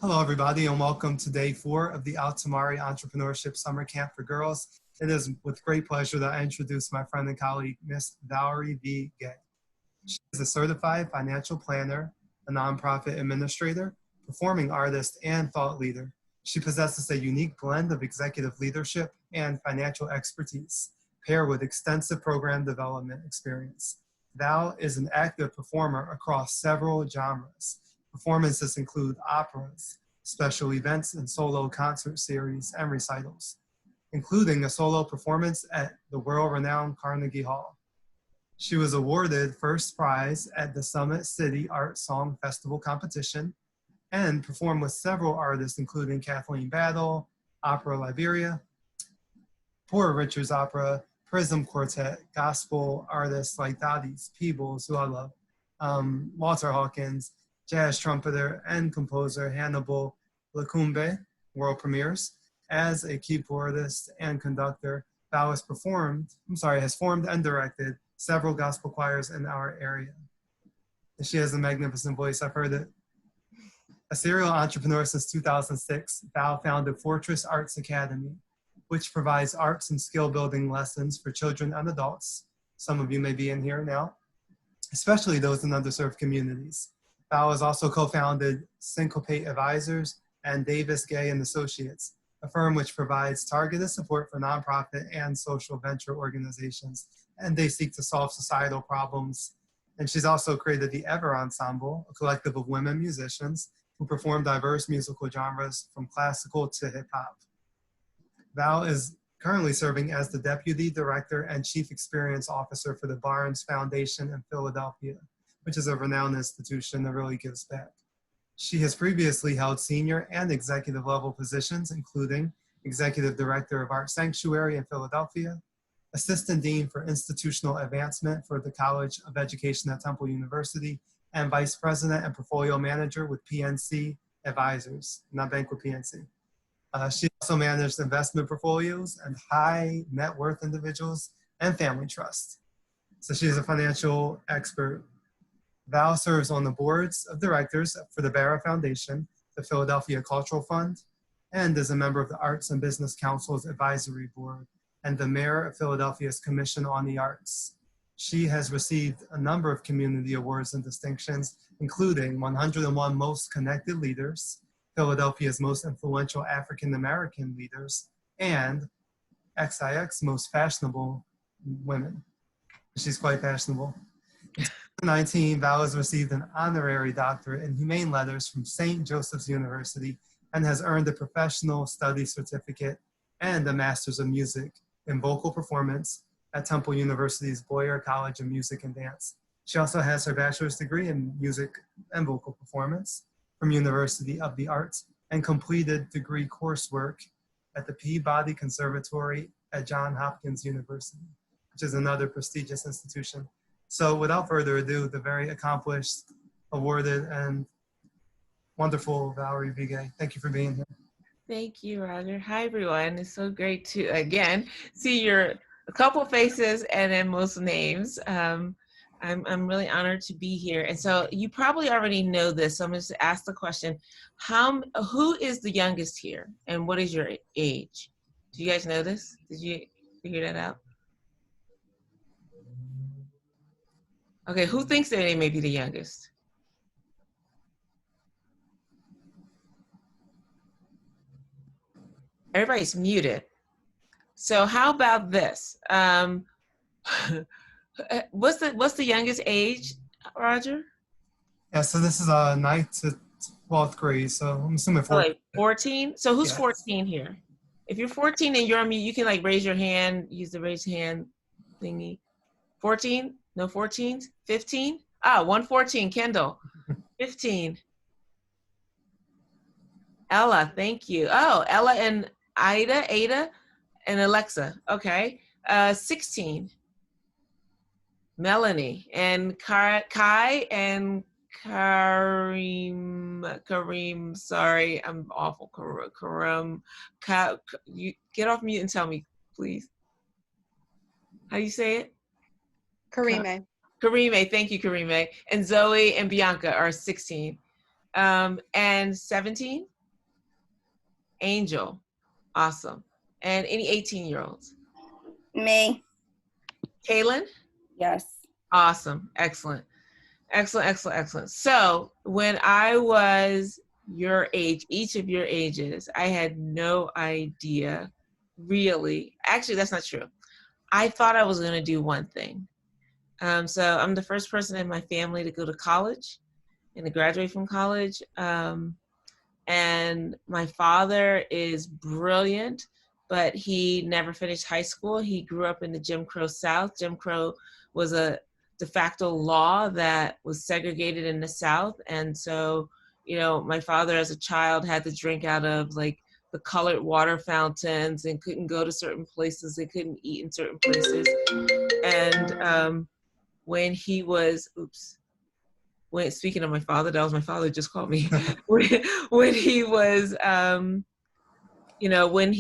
Hello, everybody, and welcome to day 4 of the Altomari Entrepreneurship Summer Camp for Girls. It is with great pleasure that I introduce my friend and colleague, Miss Valerie V. Gay. She is a certified financial planner, a nonprofit administrator, performing artist, and thought leader. She possesses a unique blend of executive leadership and financial expertise, paired with extensive program development experience. Val is an active performer across several genres. Performances include operas, special events, and solo concert series and recitals, including a solo performance at the world-renowned Carnegie Hall. She was awarded first prize at the Summit City Art Song Festival competition and performed with several artists, including Kathleen Battle, Opera Liberia, Poor Richards Opera, Prism Quartet, gospel artists like Dottie Peebles, who I love, Walter Hawkins, jazz trumpeter and composer Hannibal Lacumbe, world premieres. As a keyboardist and conductor, Val has formed and directed several gospel choirs in our area. And she has a magnificent voice, I've heard it. A serial entrepreneur since 2006, Val founded Fortress Arts Academy, which provides arts and skill building lessons for children and adults. Some of you may be in here now, especially those in underserved communities. Val has also co-founded Syncopate Advisors and Davis Gay and Associates, a firm which provides targeted support for nonprofit and social venture organizations, and they seek to solve societal problems. And she's also created the Ever Ensemble, a collective of women musicians who perform diverse musical genres from classical to hip hop. Val is currently serving as the Deputy Director and Chief Experience Officer for the Barnes Foundation in Philadelphia, which is a renowned institution that really gives back. She has previously held senior and executive level positions, including Executive Director of Art Sanctuary in Philadelphia, Assistant Dean for Institutional Advancement for the College of Education at Temple University, and Vice President and Portfolio Manager with PNC Advisors, not bank with PNC. She also managed investment portfolios and high net worth individuals and family trusts. So she is a financial expert. Val serves on the boards of directors for the Barra Foundation, the Philadelphia Cultural Fund, and is a member of the Arts and Business Council's Advisory Board and the Mayor of Philadelphia's Commission on the Arts. She has received a number of community awards and distinctions, including 101 Most Connected Leaders, Philadelphia's Most Influential African American Leaders, and XIX Most Fashionable Women. She's quite fashionable. In 2019, Val has received an honorary doctorate in humane letters from St. Joseph's University and has earned a professional studies certificate and a master's of music in vocal performance at Temple University's Boyer College of Music and Dance. She also has her bachelor's degree in music and vocal performance from University of the Arts and completed degree coursework at the Peabody Conservatory at Johns Hopkins University, which is another prestigious institution. So without further ado, the very accomplished, awarded, and wonderful Valerie V. Gay. Thank you for being here. Thank you, Roger. Hi, everyone. It's so great to, again, see a couple faces and then most names. I'm really honored to be here. And so you probably already know this, so I'm just to ask the question, who is the youngest here and what is your age? Do you guys know this? Did you figure that out? Okay, who thinks that they may be the youngest? Everybody's muted. So how about this? What's the youngest age, Roger? Yeah, so this is 9th to 12th grade, so I'm assuming 14. Like 14? So who's Yes. 14 here? If you're 14 and you're on mute, you can like raise your hand, use the raise hand thingy. 14? No 14s? 15? Ah, 114, Kendall. 15. Ella, thank you. Oh, Ella and Ada and Alexa. Okay. 16. Melanie and Kai and Kareem, sorry, I'm awful. Kareem, you get off mute and tell me, please. How do you say it? Karime. Karime, thank you, Karime. And Zoe and Bianca are 16. And 17? Angel. Awesome. And any 18-year-olds? Me. Kaylin? Yes. Awesome. Excellent. Excellent, excellent, excellent. So when I was your age, each of your ages, I had no idea, really. Actually, that's not true. I thought I was going to do one thing. So I'm the first person in my family to go to college and to graduate from college. And my father is brilliant, but he never finished high school. He grew up in the Jim Crow South. Jim Crow was a de facto law that was segregated in the South. And so, you know, my father as a child had to drink out of like the colored water fountains and couldn't go to certain places. They couldn't eat in certain places. And when he was, when speaking of my father, that was my father just called me. when he was, you know, when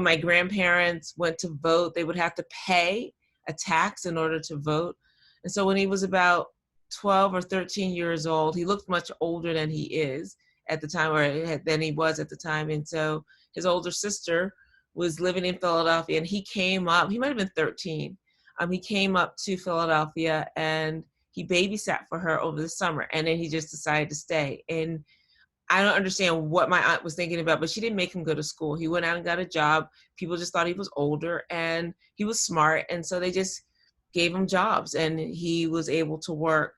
my grandparents went to vote, they would have to pay a tax in order to vote. And so when he was about 12 or 13 years old, he looked much older than he is at the time, or than he was at the time. And so his older sister was living in Philadelphia, and he came up, he might've been 13. He came up to Philadelphia and he babysat for her over the summer, and then he just decided to stay. And I don't understand what my aunt was thinking about, but she didn't make him go to school. He went out and got a job. People just thought he was older, and he was smart. And so they just gave him jobs, and he was able to work.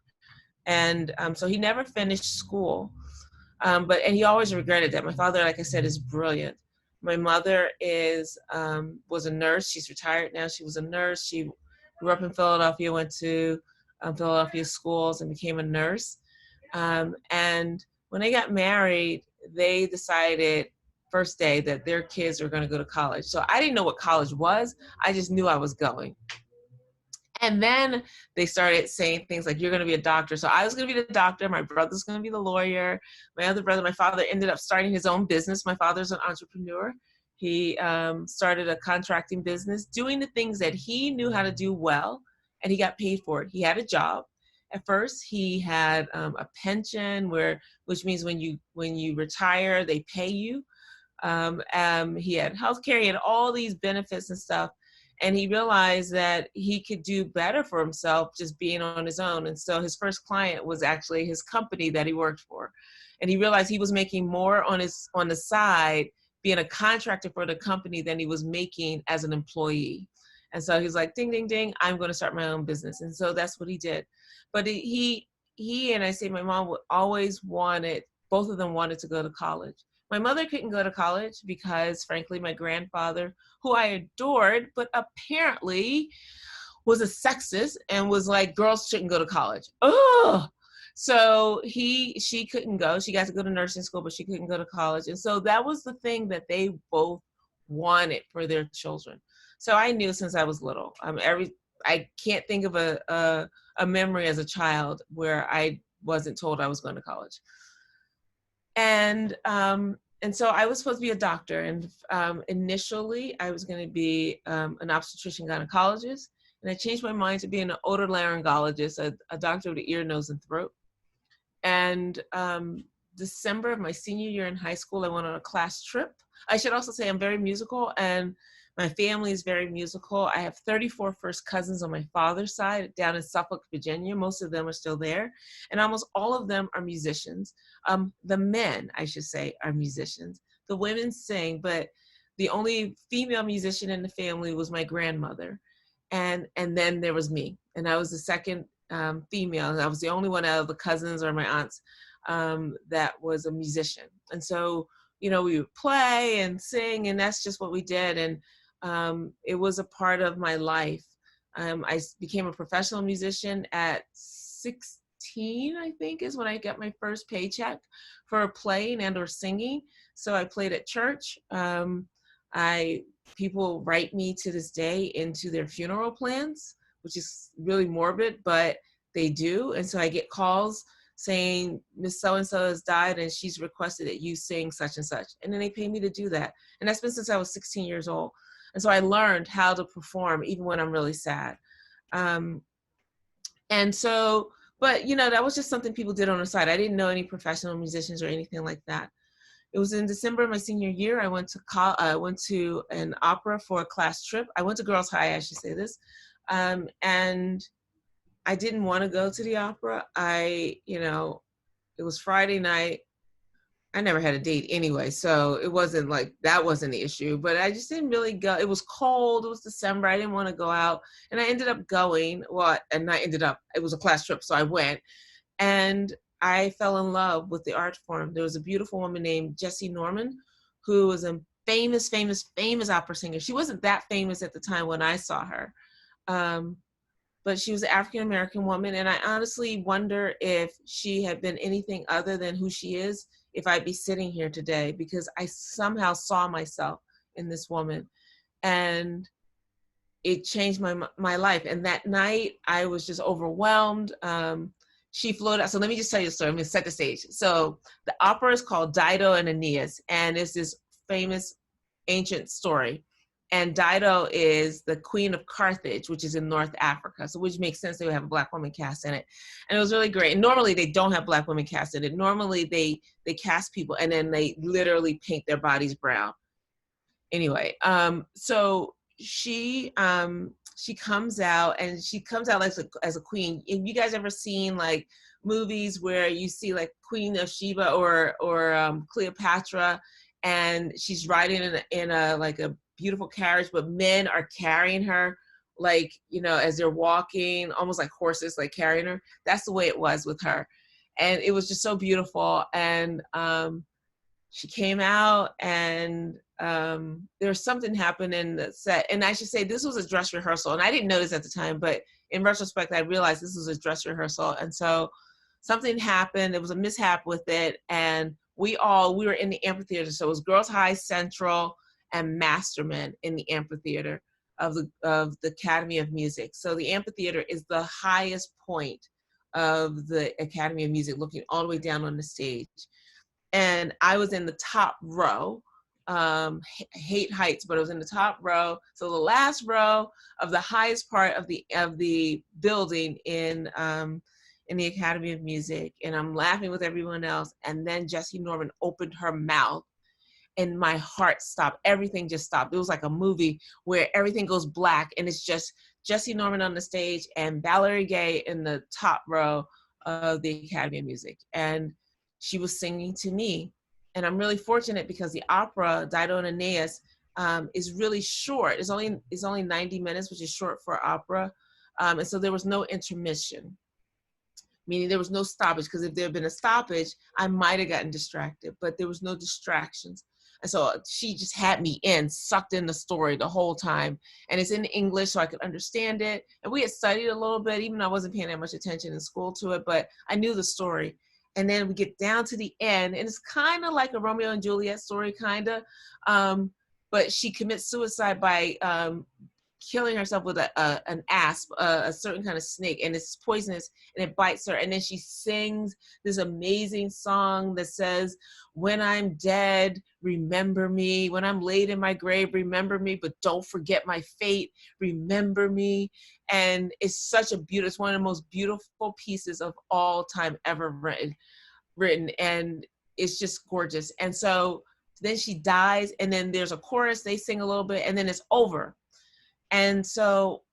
And so he never finished school. And he always regretted that. My father, like I said, is brilliant. My mother was a nurse. She's retired now. She was a nurse. She grew up in Philadelphia, went to Philadelphia schools and became a nurse. And when they got married, they decided first day that their kids were going to go to college. So I didn't know what college was. I just knew I was going. And then they started saying things like, you're going to be a doctor. So I was going to be the doctor. My brother's going to be the lawyer. My other brother, my father, ended up starting his own business. My father's an entrepreneur. He started a contracting business, doing the things that he knew how to do well, and he got paid for it. He had a job. At first, he had a pension, which means when you retire, they pay you. He had healthcare. He had all these benefits and stuff. And he realized that he could do better for himself just being on his own. And so his first client was actually his company that he worked for. And he realized he was making more on the side being a contractor for the company than he was making as an employee. And so he's like, ding, ding, ding, I'm going to start my own business. And so that's what he did. But he and I say my mom always wanted, both of them wanted to go to college. My mother couldn't go to college because, frankly, my grandfather, who I adored, but apparently was a sexist and was like, girls shouldn't go to college. Oh, so she couldn't go. She got to go to nursing school, but she couldn't go to college. And so that was the thing that they both wanted for their children. So I knew since I was little. I can't think of a memory as a child where I wasn't told I was going to college. And so I was supposed to be a doctor. And initially, I was going to be an obstetrician gynecologist. And I changed my mind to being an otolaryngologist, a doctor of the ear, nose, and throat. And December of my senior year in high school, I went on a class trip. I should also say I'm very musical, and my family is very musical. I have 34 first cousins on my father's side down in Suffolk, Virginia. Most of them are still there. And almost all of them are musicians. The men, I should say, are musicians. The women sing, but the only female musician in the family was my grandmother. And then there was me. And I was the second female. I was the only one out of the cousins or my aunts that was a musician. And so, you know, we would play and sing, and that's just what we did. And it was a part of my life. I became a professional musician at 16, I think, is when I got my first paycheck for playing and or singing. So I played at church. People write me to this day into their funeral plans, which is really morbid, but they do. And so I get calls saying Miss So-and-so has died and she's requested that you sing such and such. And then they pay me to do that. And that's been since I was 16 years old. And so I learned how to perform even when I'm really sad. And so, but you know, that was just something people did on the side. I didn't know any professional musicians or anything like that. It was in December of my senior year. I went to an opera for a class trip. I went to Girls High, I should say this. And I didn't want to go to the opera. It was Friday night. I never had a date anyway, so it wasn't like, that wasn't the issue, but I just didn't really go. It was cold, it was December, I didn't want to go out, and I ended up going, it was a class trip, so I went, and I fell in love with the art form. There was a beautiful woman named Jessie Norman, who was a famous opera singer. She wasn't that famous at the time when I saw her, but she was an African-American woman, and I honestly wonder if she had been anything other than who she is, if I'd be sitting here today, because I somehow saw myself in this woman, and it changed my life. And that night I was just overwhelmed. She flew out. So let me just tell you the story. I'm gonna set the stage. So the opera is called Dido and Aeneas, and it's this famous ancient story. And Dido is the queen of Carthage, which is in North Africa. So which makes sense, they would have a Black woman cast in it. And it was really great. And normally they don't have Black women cast in it. Normally they cast people and then they literally paint their bodies brown. Anyway, so she comes out, and she comes out like as a queen. Have you guys ever seen like movies where you see like Queen of Sheba or Cleopatra, and she's riding in a like a beautiful carriage, but men are carrying her, like, as they're walking, almost like horses, like carrying her? That's the way it was with her. And it was just so beautiful. And she came out, and there was something happened in the set. And I should say, this was a dress rehearsal, and I didn't notice at the time, but in retrospect, I realized this was a dress rehearsal. And so something happened. There was a mishap with it, and we were in the amphitheater. So it was Girls High, Central, and Masterman in the amphitheater of the Academy of Music. So the amphitheater is the highest point of the Academy of Music, looking all the way down on the stage. And I was in the top row. Hate heights, but I was in the top row. So the last row of the highest part of the building in the Academy of Music. And I'm laughing with everyone else. And then Jessie Norman opened her mouth, and my heart stopped. Everything just stopped. It was like a movie where everything goes black, and it's just Jessie Norman on the stage and Valerie Gaye in the top row of the Academy of Music. And she was singing to me. And I'm really fortunate because the opera, Dido and Aeneas, is really short. It's only 90 minutes, which is short for opera. And so there was no intermission, meaning there was no stoppage, because if there had been a stoppage, I might have gotten distracted, but there was no distractions. And so she just had me sucked in the story the whole time. And it's in English, so I could understand it. And we had studied a little bit, even though I wasn't paying that much attention in school to it, but I knew the story. And then we get down to the end, and it's kind of like a Romeo and Juliet story, kind of. But she commits suicide by killing herself with an asp, a certain kind of snake, and it's poisonous, and it bites her. And then she sings this amazing song that says, "When I'm dead, remember me. When I'm laid in my grave, remember me, but don't forget my fate. Remember me." And it's it's one of the most beautiful pieces of all time ever written. And it's just gorgeous. And so then she dies, and then there's a chorus, they sing a little bit, and then it's over. And so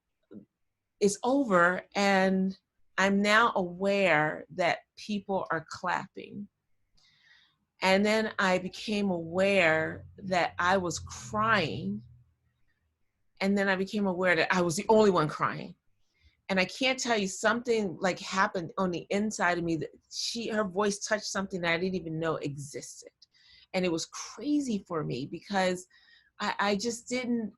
it's over, and I'm now aware that people are clapping. And then I became aware that I was crying. And then I became aware that I was the only one crying. And I can't tell you, something like happened on the inside of me, that her voice touched something that I didn't even know existed. And it was crazy for me, because I didn't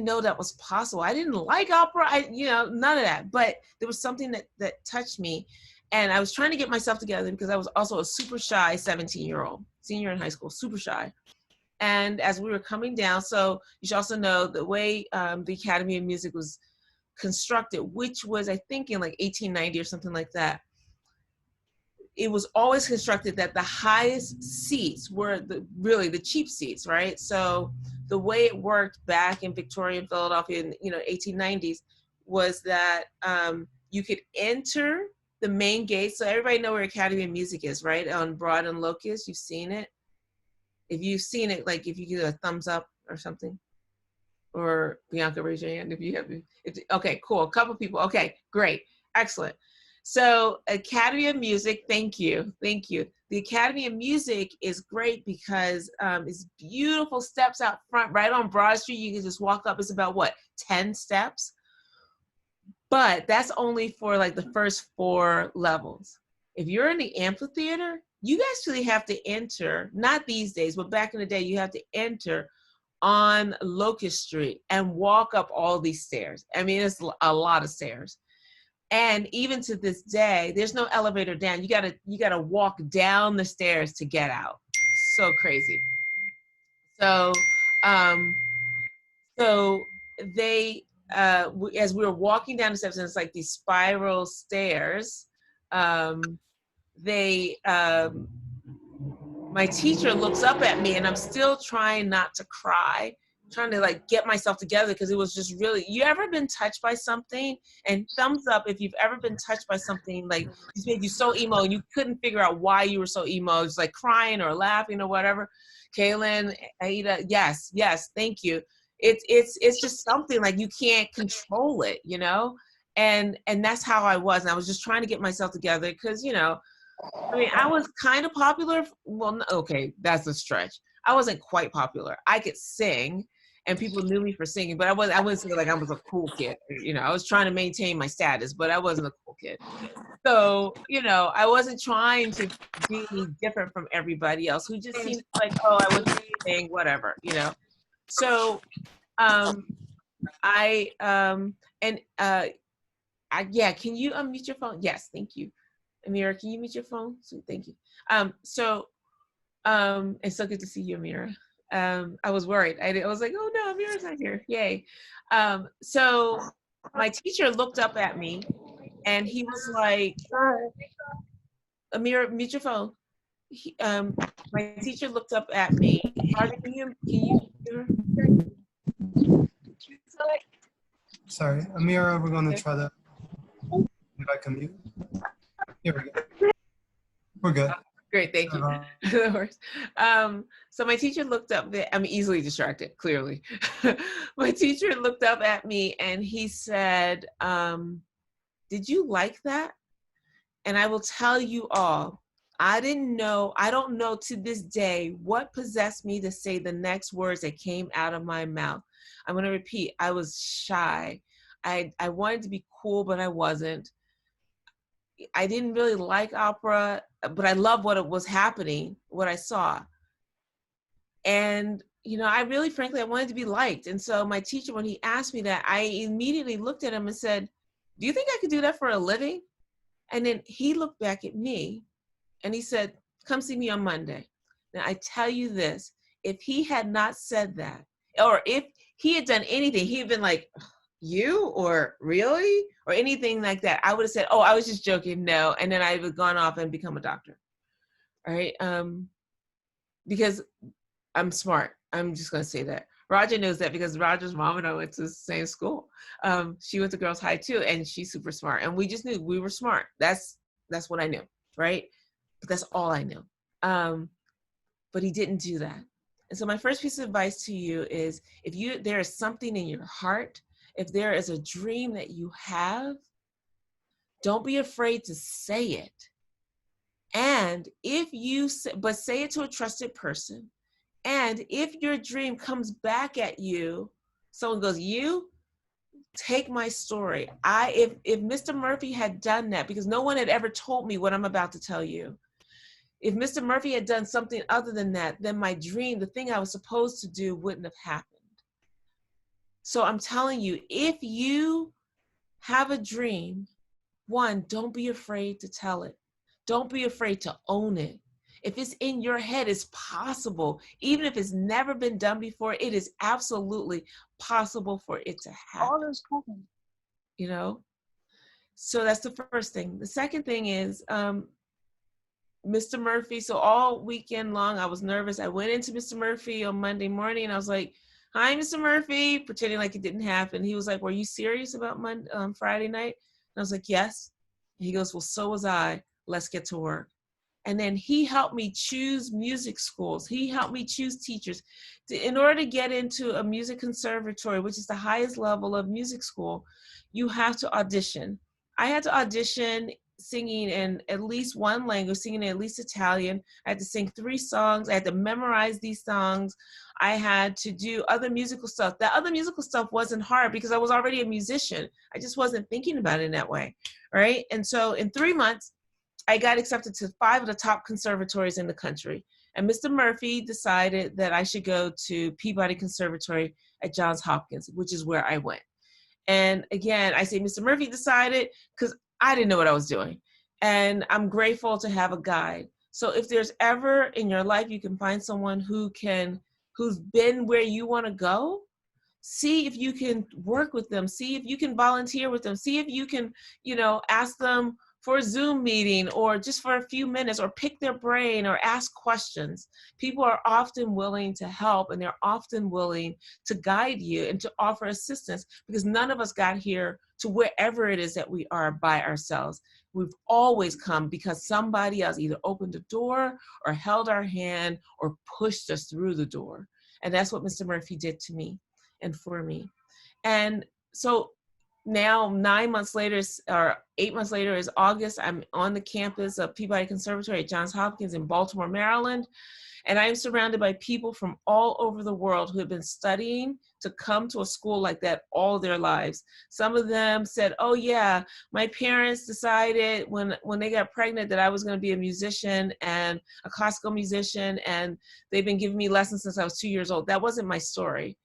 know that was possible. I didn't like opera, none of that. But there was something that touched me. And I was trying to get myself together, because I was also a super shy 17-year-old, senior in high school, super shy. And as we were coming down, so you should also know the way the Academy of Music was constructed, which was, I think, in like 1890 or something like that. It was always constructed that the highest seats were really the cheap seats, right? So the way it worked back in Victorian Philadelphia in 1890s was that you could enter the main gate. So everybody know where Academy of Music is, right? On Broad and Locust, you've seen it. If you've seen it, like if you give a thumbs up or something, or Bianca, raise your hand if you have. Okay, cool. A couple people. Okay, great, excellent. So Academy of Music, thank you. The Academy of Music is great because it's beautiful steps out front, right on Broad Street. You can just walk up. It's about what, 10 steps? But that's only for like the first 4 levels. If you're in the amphitheater, you actually have to enter, not these days, but back in the day, you have to enter on Locust Street and walk up all these stairs. I mean, it's a lot of stairs. And even to this day, there's no elevator down. You gotta walk down the stairs to get out. So crazy. So, they, as we were walking down the steps, and it's like these spiral stairs, my teacher looks up at me, and I'm still trying not to cry, trying to like get myself together, because it was just really, you ever been touched by something? And thumbs up if you've ever been touched by something like this made you so emo and you couldn't figure out why you were so emo, just like crying or laughing or whatever. Kaylin, Aida, yes, thank you. It's just something like you can't control it, you know? And that's how I was. And I was just trying to get myself together because, you know, I mean, I was kind of popular. Well, okay, that's a stretch. I wasn't quite popular. I could sing, and people knew me for singing, but I wouldn't say like I was a cool kid. You know, I was trying to maintain my status, but I wasn't a cool kid. So, you know, I wasn't trying to be different from everybody else who just seemed like, oh, I was sing, whatever, you know. So, yeah, can you unmute your phone? Yes, thank you. Amira, can you mute your phone? So, thank you. It's so good to see you, Amira. I was worried. I was like, oh no, Amira's not here. Yay. So my teacher looked up at me and he was like, Amira, mute your phone. My teacher looked up at me. Roger, can you hear her? Sorry, Amira, we're going to try to, if I can mute. Here we go. We're good. Great, thank you. So my teacher looked up, I'm easily distracted, clearly. My teacher looked up at me and he said, did you like that? And I will tell you all, I don't know to this day what possessed me to say the next words that came out of my mouth. I'm going to repeat, I was shy. I wanted to be cool, but I wasn't. I didn't really like opera, but I loved what was happening, what I saw. And, you know, I really, frankly, I wanted to be liked. And so my teacher, when he asked me that, I immediately looked at him and said, do you think I could do that for a living? And then he looked back at me and he said, come see me on Monday. Now, I tell you this, if he had not said that, or if he had done anything, he'd been like, you or really or anything like that, I would have said, oh, I was just joking, no, and then I would have gone off and become a doctor. All right, because I'm smart. I'm just gonna say that. Roger knows that because Roger's mom and I went to the same school. She went to Girls High too, and she's super smart, and we just knew we were smart. That's what I knew, right? But that's all I knew. But he didn't do that. And so my first piece of advice to you is, if there is something in your heart, if there is a dream that you have, don't be afraid to say it. And but say it to a trusted person. And if your dream comes back at you, someone goes, you take my story. If Mr. Murphy had done that, because no one had ever told me what I'm about to tell you. If Mr. Murphy had done something other than that, then my dream, the thing I was supposed to do, wouldn't have happened. So I'm telling you, if you have a dream, one, don't be afraid to tell it. Don't be afraid to own it. If it's in your head, it's possible. Even if it's never been done before, it is absolutely possible for it to happen. You know? So that's the first thing. The second thing is, Mr. Murphy, so all weekend long, I was nervous. I went into Mr. Murphy on Monday morning and I was like, hi, Mr. Murphy, pretending like it didn't happen. He was like, were you serious about Friday night? And I was like, yes. He goes, well, so was I. Let's get to work. And then he helped me choose music schools. He helped me choose teachers. In order to get into a music conservatory, which is the highest level of music school, you have to audition. I had to audition singing in at least one language, singing in at least Italian. I had to sing 3 songs. I had to memorize these songs. I had to do other musical stuff. That other musical stuff wasn't hard because I was already a musician. I just wasn't thinking about it in that way, right? And so in 3 months, I got accepted to 5 of the top conservatories in the country. And Mr. Murphy decided that I should go to Peabody Conservatory at Johns Hopkins, which is where I went. And again, I say Mr. Murphy decided because I didn't know what I was doing. And I'm grateful to have a guide. So if there's ever in your life you can find someone who's been where you want to go, see if you can work with them, see if you can volunteer with them, see if you can, ask them for a Zoom meeting or just for a few minutes, or pick their brain or ask questions. People are often willing to help, and they're often willing to guide you and to offer assistance, because none of us got here to wherever it is that we are by ourselves. We've always come because somebody else either opened a door or held our hand or pushed us through the door. And that's what Mr. Murphy did to me and for me. And so now 9 months later, or 8 months later, is August. I'm on the campus of Peabody Conservatory at Johns Hopkins in Baltimore, Maryland. And I am surrounded by people from all over the world who have been studying to come to a school like that all their lives. Some of them said, oh yeah, my parents decided when they got pregnant that I was going to be a musician and a classical musician, and they've been giving me lessons since I was 2 years old. That wasn't my story.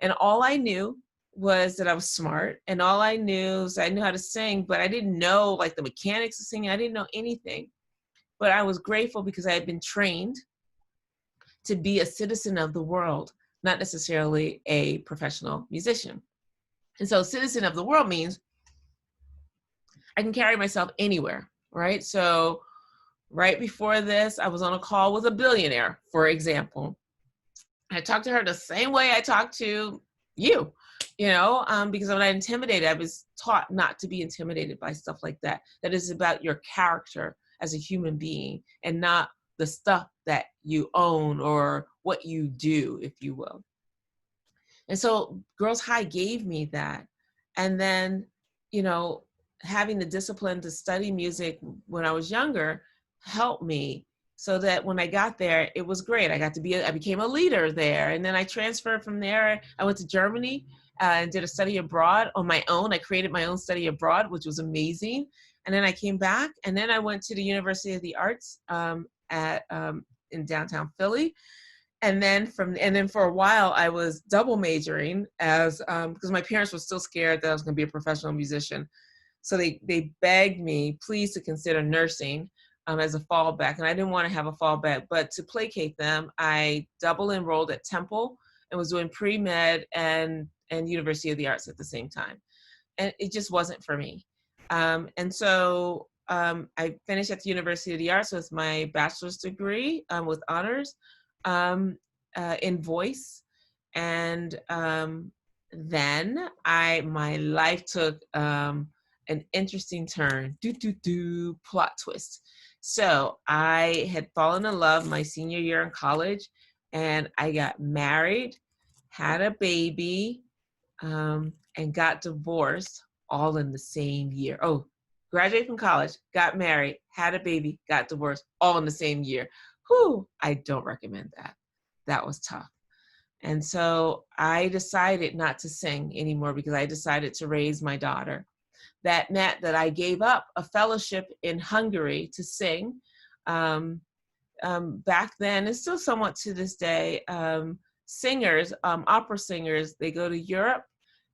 And all I knew was that I was smart, and all I knew was I knew how to sing, but I didn't know like the mechanics of singing. I didn't know anything, but I was grateful because I had been trained to be a citizen of the world, not necessarily a professional musician. And so citizen of the world means I can carry myself anywhere, right? So right before this, I was on a call with a billionaire, for example. I talked to her the same way I talked to you, because I'm not intimidated. I was taught not to be intimidated by stuff like that. That is about your character as a human being and not the stuff that you own or what you do, if you will. And so Girls High gave me that. And then, having the discipline to study music when I was younger helped me, so that when I got there, it was great. I became a leader there. And then I transferred from there. I went to Germany and did a study abroad on my own. I created my own study abroad, which was amazing. And then I came back, and then I went to the University of the Arts in downtown Philly. And then for a while, I was double majoring because my parents were still scared that I was going to be a professional musician. So they begged me, please, to consider nursing as a fallback. And I didn't want to have a fallback, but to placate them, I double enrolled at Temple and was doing pre-med and University of the Arts at the same time. And it just wasn't for me. And so I finished at the University of the Arts with my bachelor's degree with honors in voice. And then my life took an interesting turn, plot twist. So I had fallen in love my senior year in college, and I got married, had a baby, and got divorced all in the same year. Oh, graduated from college, got married, had a baby, got divorced all in the same year. Whew, I don't recommend that. That was tough. And so I decided not to sing anymore because I decided to raise my daughter. That meant that I gave up a fellowship in Hungary to sing. Back then, and still somewhat to this day, singers, opera singers, they go to Europe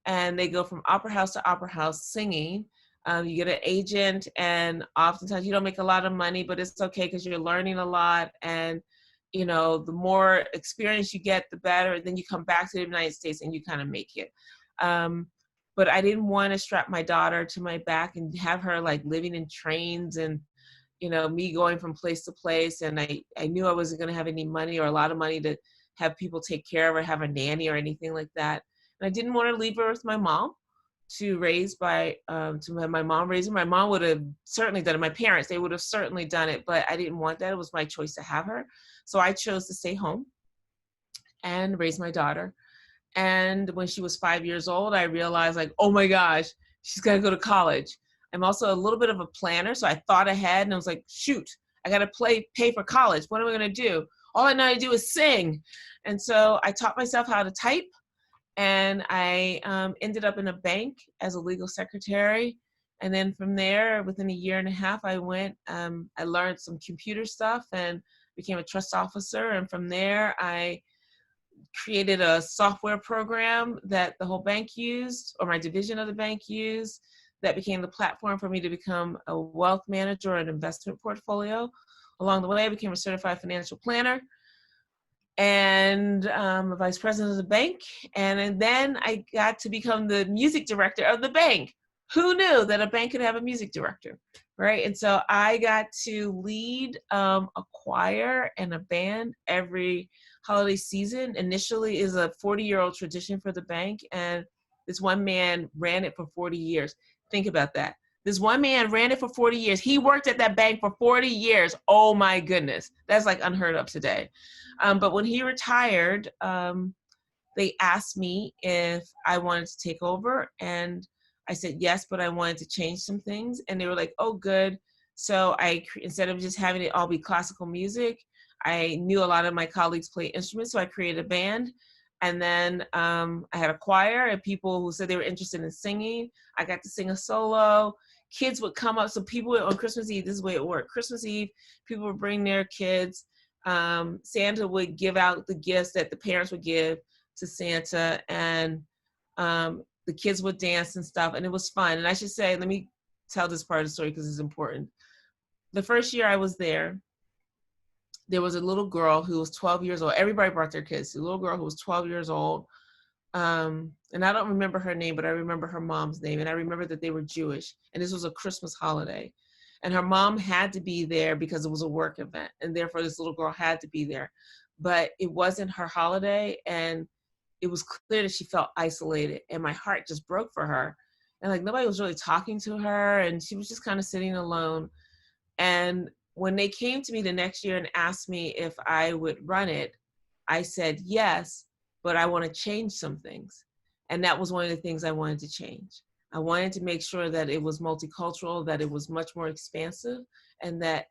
and they go from opera house to opera house singing. You get an agent, and oftentimes you don't make a lot of money, but it's okay because you're learning a lot. And, the more experience you get, the better. Then you come back to the United States and you kind of make it. But I didn't want to strap my daughter to my back and have her like living in trains and, me going from place to place. And I knew I wasn't going to have any money or a lot of money to have people take care of her, have a nanny or anything like that. And I didn't want to leave her with my mom. to raise by, to have my mom raising. My mom would have certainly done it. My parents, they would have certainly done it, but I didn't want that. It was my choice to have her. So I chose to stay home and raise my daughter. And when she was 5 years old, I realized like, oh my gosh, she's got to go to college. I'm also a little bit of a planner. So I thought ahead and I was like, shoot, I got to pay for college. What am I going to do? All I know how to do is sing. And so I taught myself how to type. And I ended up in a bank as a legal secretary. And then from there, within a year and a half, I learned some computer stuff and became a trust officer. And from there, I created a software program that the whole bank used, or my division of the bank used, that became the platform for me to become a wealth manager or an investment portfolio. Along the way, I became a certified financial planner and a vice president of the bank. And then I got to become the music director of the bank. Who knew that a bank could have a music director, right? And so I got to lead a choir and a band every holiday season. Initially is a 40-year-old tradition for the bank, and this one man ran it for 40 years. Think about that. This one man ran it for 40 years. He worked at that bank for 40 years. Oh my goodness. That's like unheard of today. But when he retired, they asked me if I wanted to take over. And I said yes, but I wanted to change some things. And they were like, oh, good. So instead of just having it all be classical music, I knew a lot of my colleagues play instruments. So I created a band. And then I had a choir and people who said they were interested in singing. I got to sing a solo. Kids would come up. So people on Christmas Eve, this is the way it worked. Christmas Eve, people would bring their kids. Santa would give out the gifts that the parents would give to Santa, and the kids would dance and stuff, and it was fun. And I should say, let me tell this part of the story because it's important. The first year I was there was a little girl who was 12 years old. Everybody brought their kids. A little girl who was 12 years old. And I don't remember her name, but I remember her mom's name. And I remember that they were Jewish. And this was a Christmas holiday. And her mom had to be there because it was a work event. And therefore, this little girl had to be there. But it wasn't her holiday. And it was clear that she felt isolated. And my heart just broke for her. And like nobody was really talking to her. And she was just kind of sitting alone. And when they came to me the next year and asked me if I would run it, I said yes, but I want to change some things. And that was one of the things I wanted to change. I wanted to make sure that it was multicultural, that it was much more expansive, and that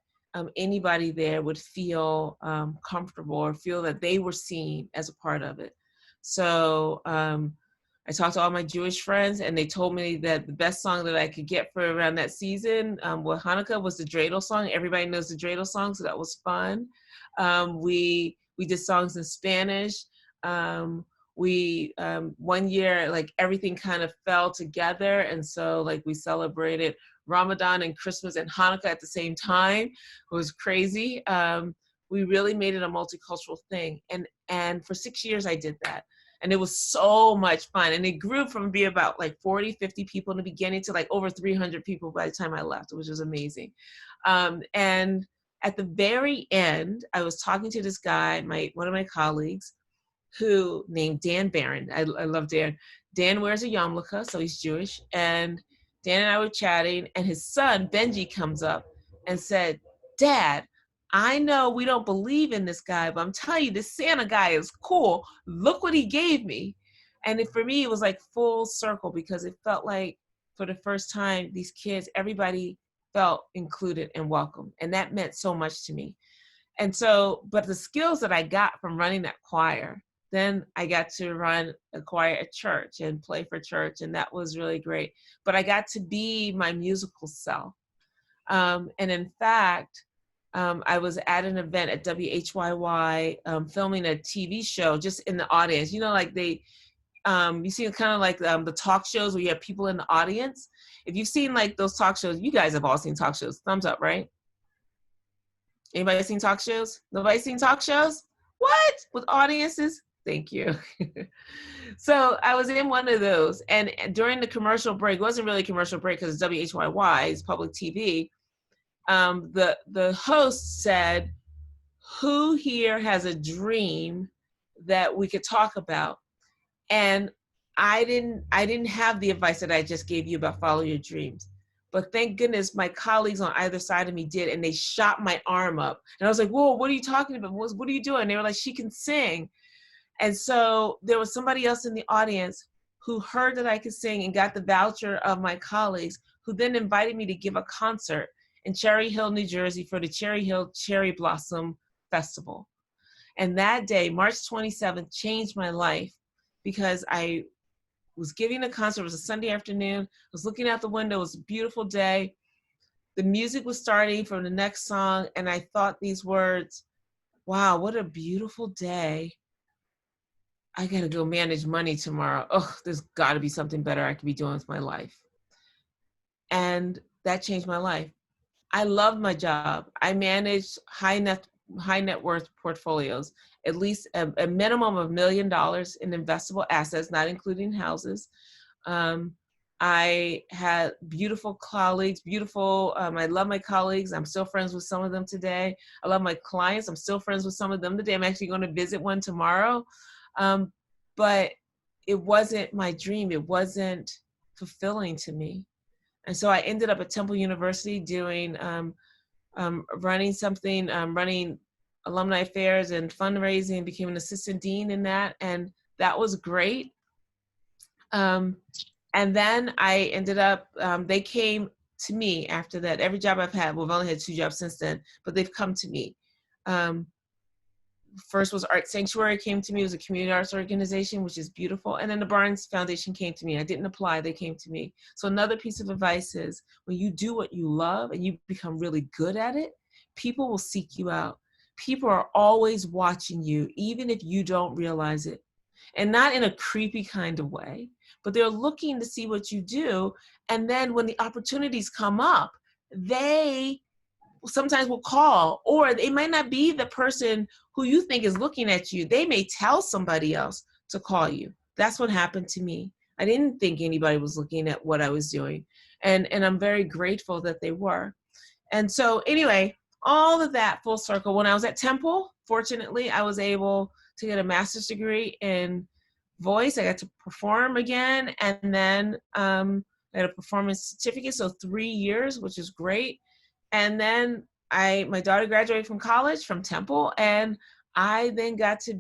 anybody there would feel comfortable or feel that they were seen as a part of it. So I talked to all my Jewish friends, and they told me that the best song that I could get for around that season with Hanukkah was the dreidel song. Everybody knows the dreidel song, so that was fun. We did songs in Spanish. One year, like everything kind of fell together, and so like we celebrated Ramadan and Christmas and Hanukkah at the same time. It was crazy. We really made it a multicultural thing, and for 6 years I did that. And it was so much fun. And it grew from being about like 40, 50 people in the beginning to like over 300 people by the time I left, which was amazing. And at the very end, I was talking to this guy, one of my colleagues, who named Dan Barron. I love Dan. Dan wears a yarmulke, so he's Jewish. And Dan and I were chatting, and his son, Benji, comes up and said, Dad, I know we don't believe in this guy, but I'm telling you, this Santa guy is cool. Look what he gave me. And for me, it was like full circle, because it felt like for the first time, these kids, everybody felt included and welcome. And that meant so much to me. And so, but the skills that I got from running that choir, then I got to run a choir at church and play for church. And that was really great. But I got to be my musical self. And in fact, I was at an event at WHYY filming a TV show just in the audience. You know, like you see kind of like the talk shows where you have people in the audience. If you've seen like those talk shows, you guys have all seen talk shows. Thumbs up, right? Anybody seen talk shows? Nobody seen talk shows? What? With audiences? Thank you. So I was in one of those. And during the commercial break, it wasn't really a commercial break because it's WHYY, it's public TV. The host said, who here has a dream that we could talk about? And I didn't have the advice that I just gave you about follow your dreams. But thank goodness my colleagues on either side of me did, and they shot my arm up. And I was like, whoa, what are you talking about? What are you doing? And they were like, she can sing. And so there was somebody else in the audience who heard that I could sing and got the voucher of my colleagues, who then invited me to give a concert in Cherry Hill, New Jersey for the Cherry Hill Cherry Blossom Festival. And that day, March 27th, changed my life because I was giving a concert. It was a Sunday afternoon. I was looking out the window. It was a beautiful day. The music was starting from the next song. And I thought these words, wow, what a beautiful day. I got to go manage money tomorrow. Oh, there's got to be something better I could be doing with my life. And that changed my life. I loved my job. I managed high net worth portfolios, at least a minimum of $1 million in investable assets, not including houses. I had beautiful colleagues, I love my colleagues. I'm still friends with some of them today. I love my clients. I'm still friends with some of them today. I'm actually going to visit one tomorrow. But it wasn't my dream. It wasn't fulfilling to me. And so I ended up at Temple University doing, running alumni affairs and fundraising, became an assistant dean in that. And that was great. And then I ended up, they came to me after that. Every job I've had, well, I've only had 2 jobs since then, but they've come to me. First was Art Sanctuary came to me. It was a community arts organization, which is beautiful. And then the Barnes Foundation came to me. I didn't apply, they came to me. So another piece of advice is when you do what you love and you become really good at it, people will seek you out. People are always watching you, even if you don't realize it. And not in a creepy kind of way, but they're looking to see what you do. And then when the opportunities come up, they sometimes will call, or they might not be the person who you think is looking at you. They may tell somebody else to call you. That's what happened to me. I didn't think anybody was looking at what I was doing. And I'm very grateful that they were. And so anyway, all of that full circle. When I was at Temple, fortunately, I was able to get a master's degree in voice. I got to perform again. And then I got a performance certificate. So 3 years, which is great. And then my daughter graduated from college, from Temple, and I then got to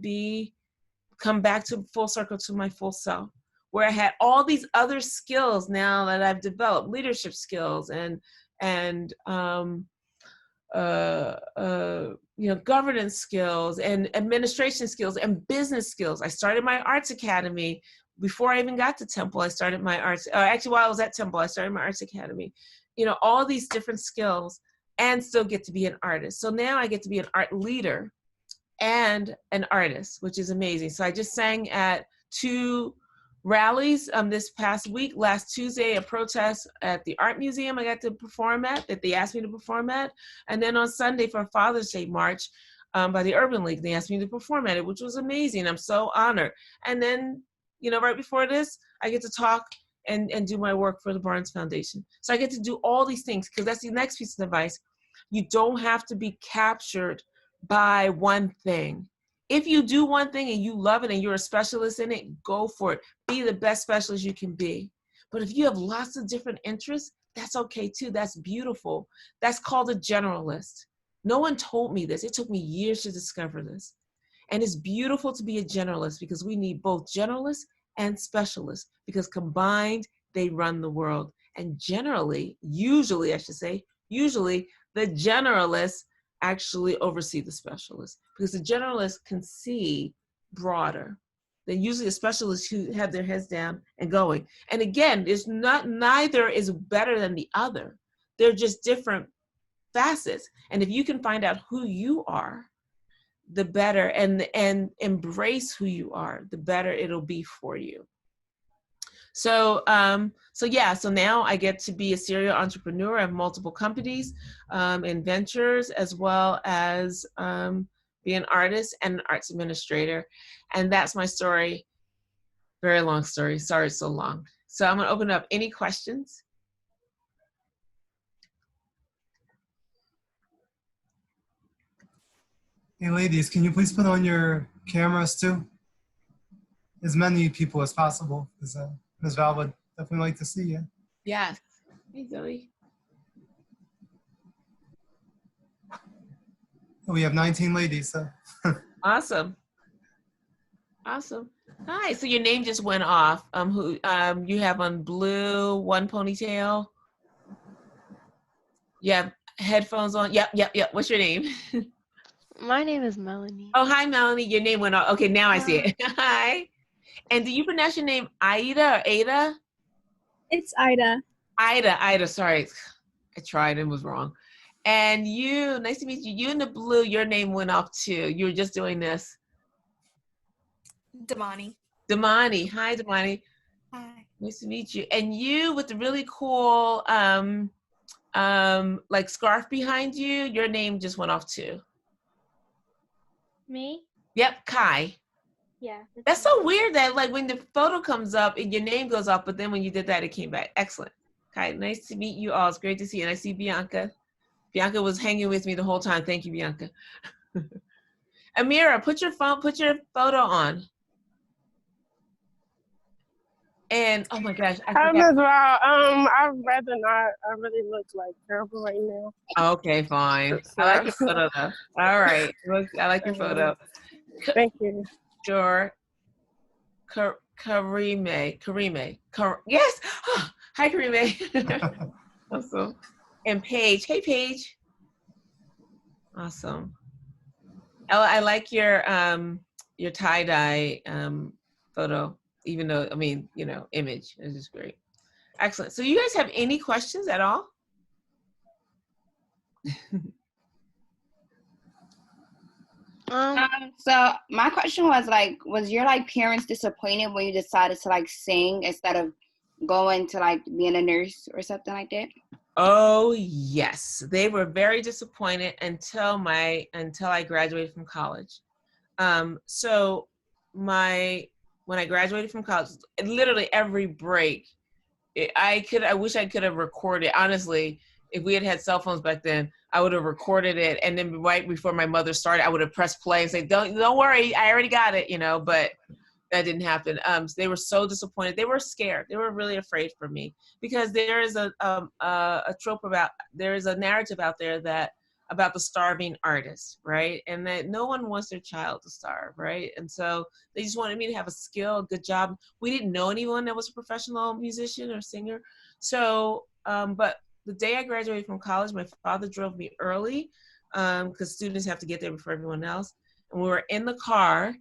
come back to full circle to my full self, where I had all these other skills now that I've developed, leadership skills and governance skills and administration skills and business skills. I started my arts academy before I even got to Temple. I started my arts, actually while I was at Temple, I started my arts academy. All these different skills, and still get to be an artist. So now I get to be an art leader and an artist, which is amazing. So I just sang at 2 rallies this past week. Last Tuesday, a protest at the Art Museum I got to perform at, that they asked me to perform at. And then on Sunday for Father's Day March by the Urban League, they asked me to perform at it, which was amazing. I'm so honored. And then, right before this, I get to talk and do my work for the Barnes Foundation. So I get to do all these things, because that's the next piece of advice. You don't have to be captured by one thing. If you do one thing and you love it and you're a specialist in it, go for it. Be the best specialist you can be. But if you have lots of different interests, that's okay too. That's beautiful. That's called a generalist. No one told me this. It took me years to discover this. And it's beautiful to be a generalist, because we need both generalists and specialists, because combined, they run the world. And usually, the generalists actually oversee the specialists, because the generalists can see broader than usually the specialists who have their heads down and going. And again, neither is better than the other. They're just different facets. And if you can find out who you are, the better, and embrace who you are, the better it'll be for you. So now I get to be a serial entrepreneur. I have multiple companies and ventures, as well as be an artist and an arts administrator. And that's my story. Very long story. Sorry it's so long. So I'm going to open up any questions. Hey ladies, can you please put on your cameras too? as many people as possible. Because Ms. Val would definitely like to see you. Yes. Hey, Zoe. We have 19 ladies, so. Awesome. Awesome. Hi. So your name just went off. Who you have on blue, one ponytail? You have headphones on? Yep. What's your name? My name is Melanie. Oh, hi, Melanie. Your name went off. Okay, now I see it. Hi. And do you pronounce your name Aida or Ada? It's Ida. Ida. Sorry. I tried and was wrong. And you, nice to meet you. You in the blue, your name went off too. You were just doing this. Damani. Damani. Hi, Damani. Hi. Nice to meet you. And you with the really cool like scarf behind you, your name just went off too. Me? Yep, Kai. Yeah. That's so weird that like when the photo comes up and your name goes off, but then when you did that, it came back. Excellent. Kai, nice to meet you all. It's great to see you. And I see Bianca. Bianca was hanging with me the whole time. Thank you, Bianca. Amira, put your photo on. And oh my gosh, I Hi, forgot. Ms. Val. I'd rather not. I really look like terrible right now. Okay, fine. I like your photo though. All right. Look, I like your photo. Thank you. Sure. Karime. Yes. Hi, Karime. Awesome. And Paige. Hey, Paige. Awesome. Ella, I like your tie-dye photo, even though, I mean, you know, image. It's just great. Excellent. So you guys have any questions at all? So my question was like, was your like parents disappointed when you decided to like sing instead of going to like being a nurse or something like that? Oh yes, they were very disappointed until I graduated from college. So when I graduated from college, literally every break, I wish I could have recorded. Honestly, if we had had cell phones back then, I would have recorded it, and then right before my mother started, I would have pressed play and say, "Don't worry, I already got it," you know. But that didn't happen. So they were so disappointed. They were scared. They were really afraid for me because there is a trope there is a narrative out there about the starving artist, right? And that no one wants their child to starve, right? And so they just wanted me to have a skill, a good job. We didn't know anyone that was a professional musician or singer. So, but the day I graduated from college, my father drove me early because students have to get there before everyone else. And we were in the car.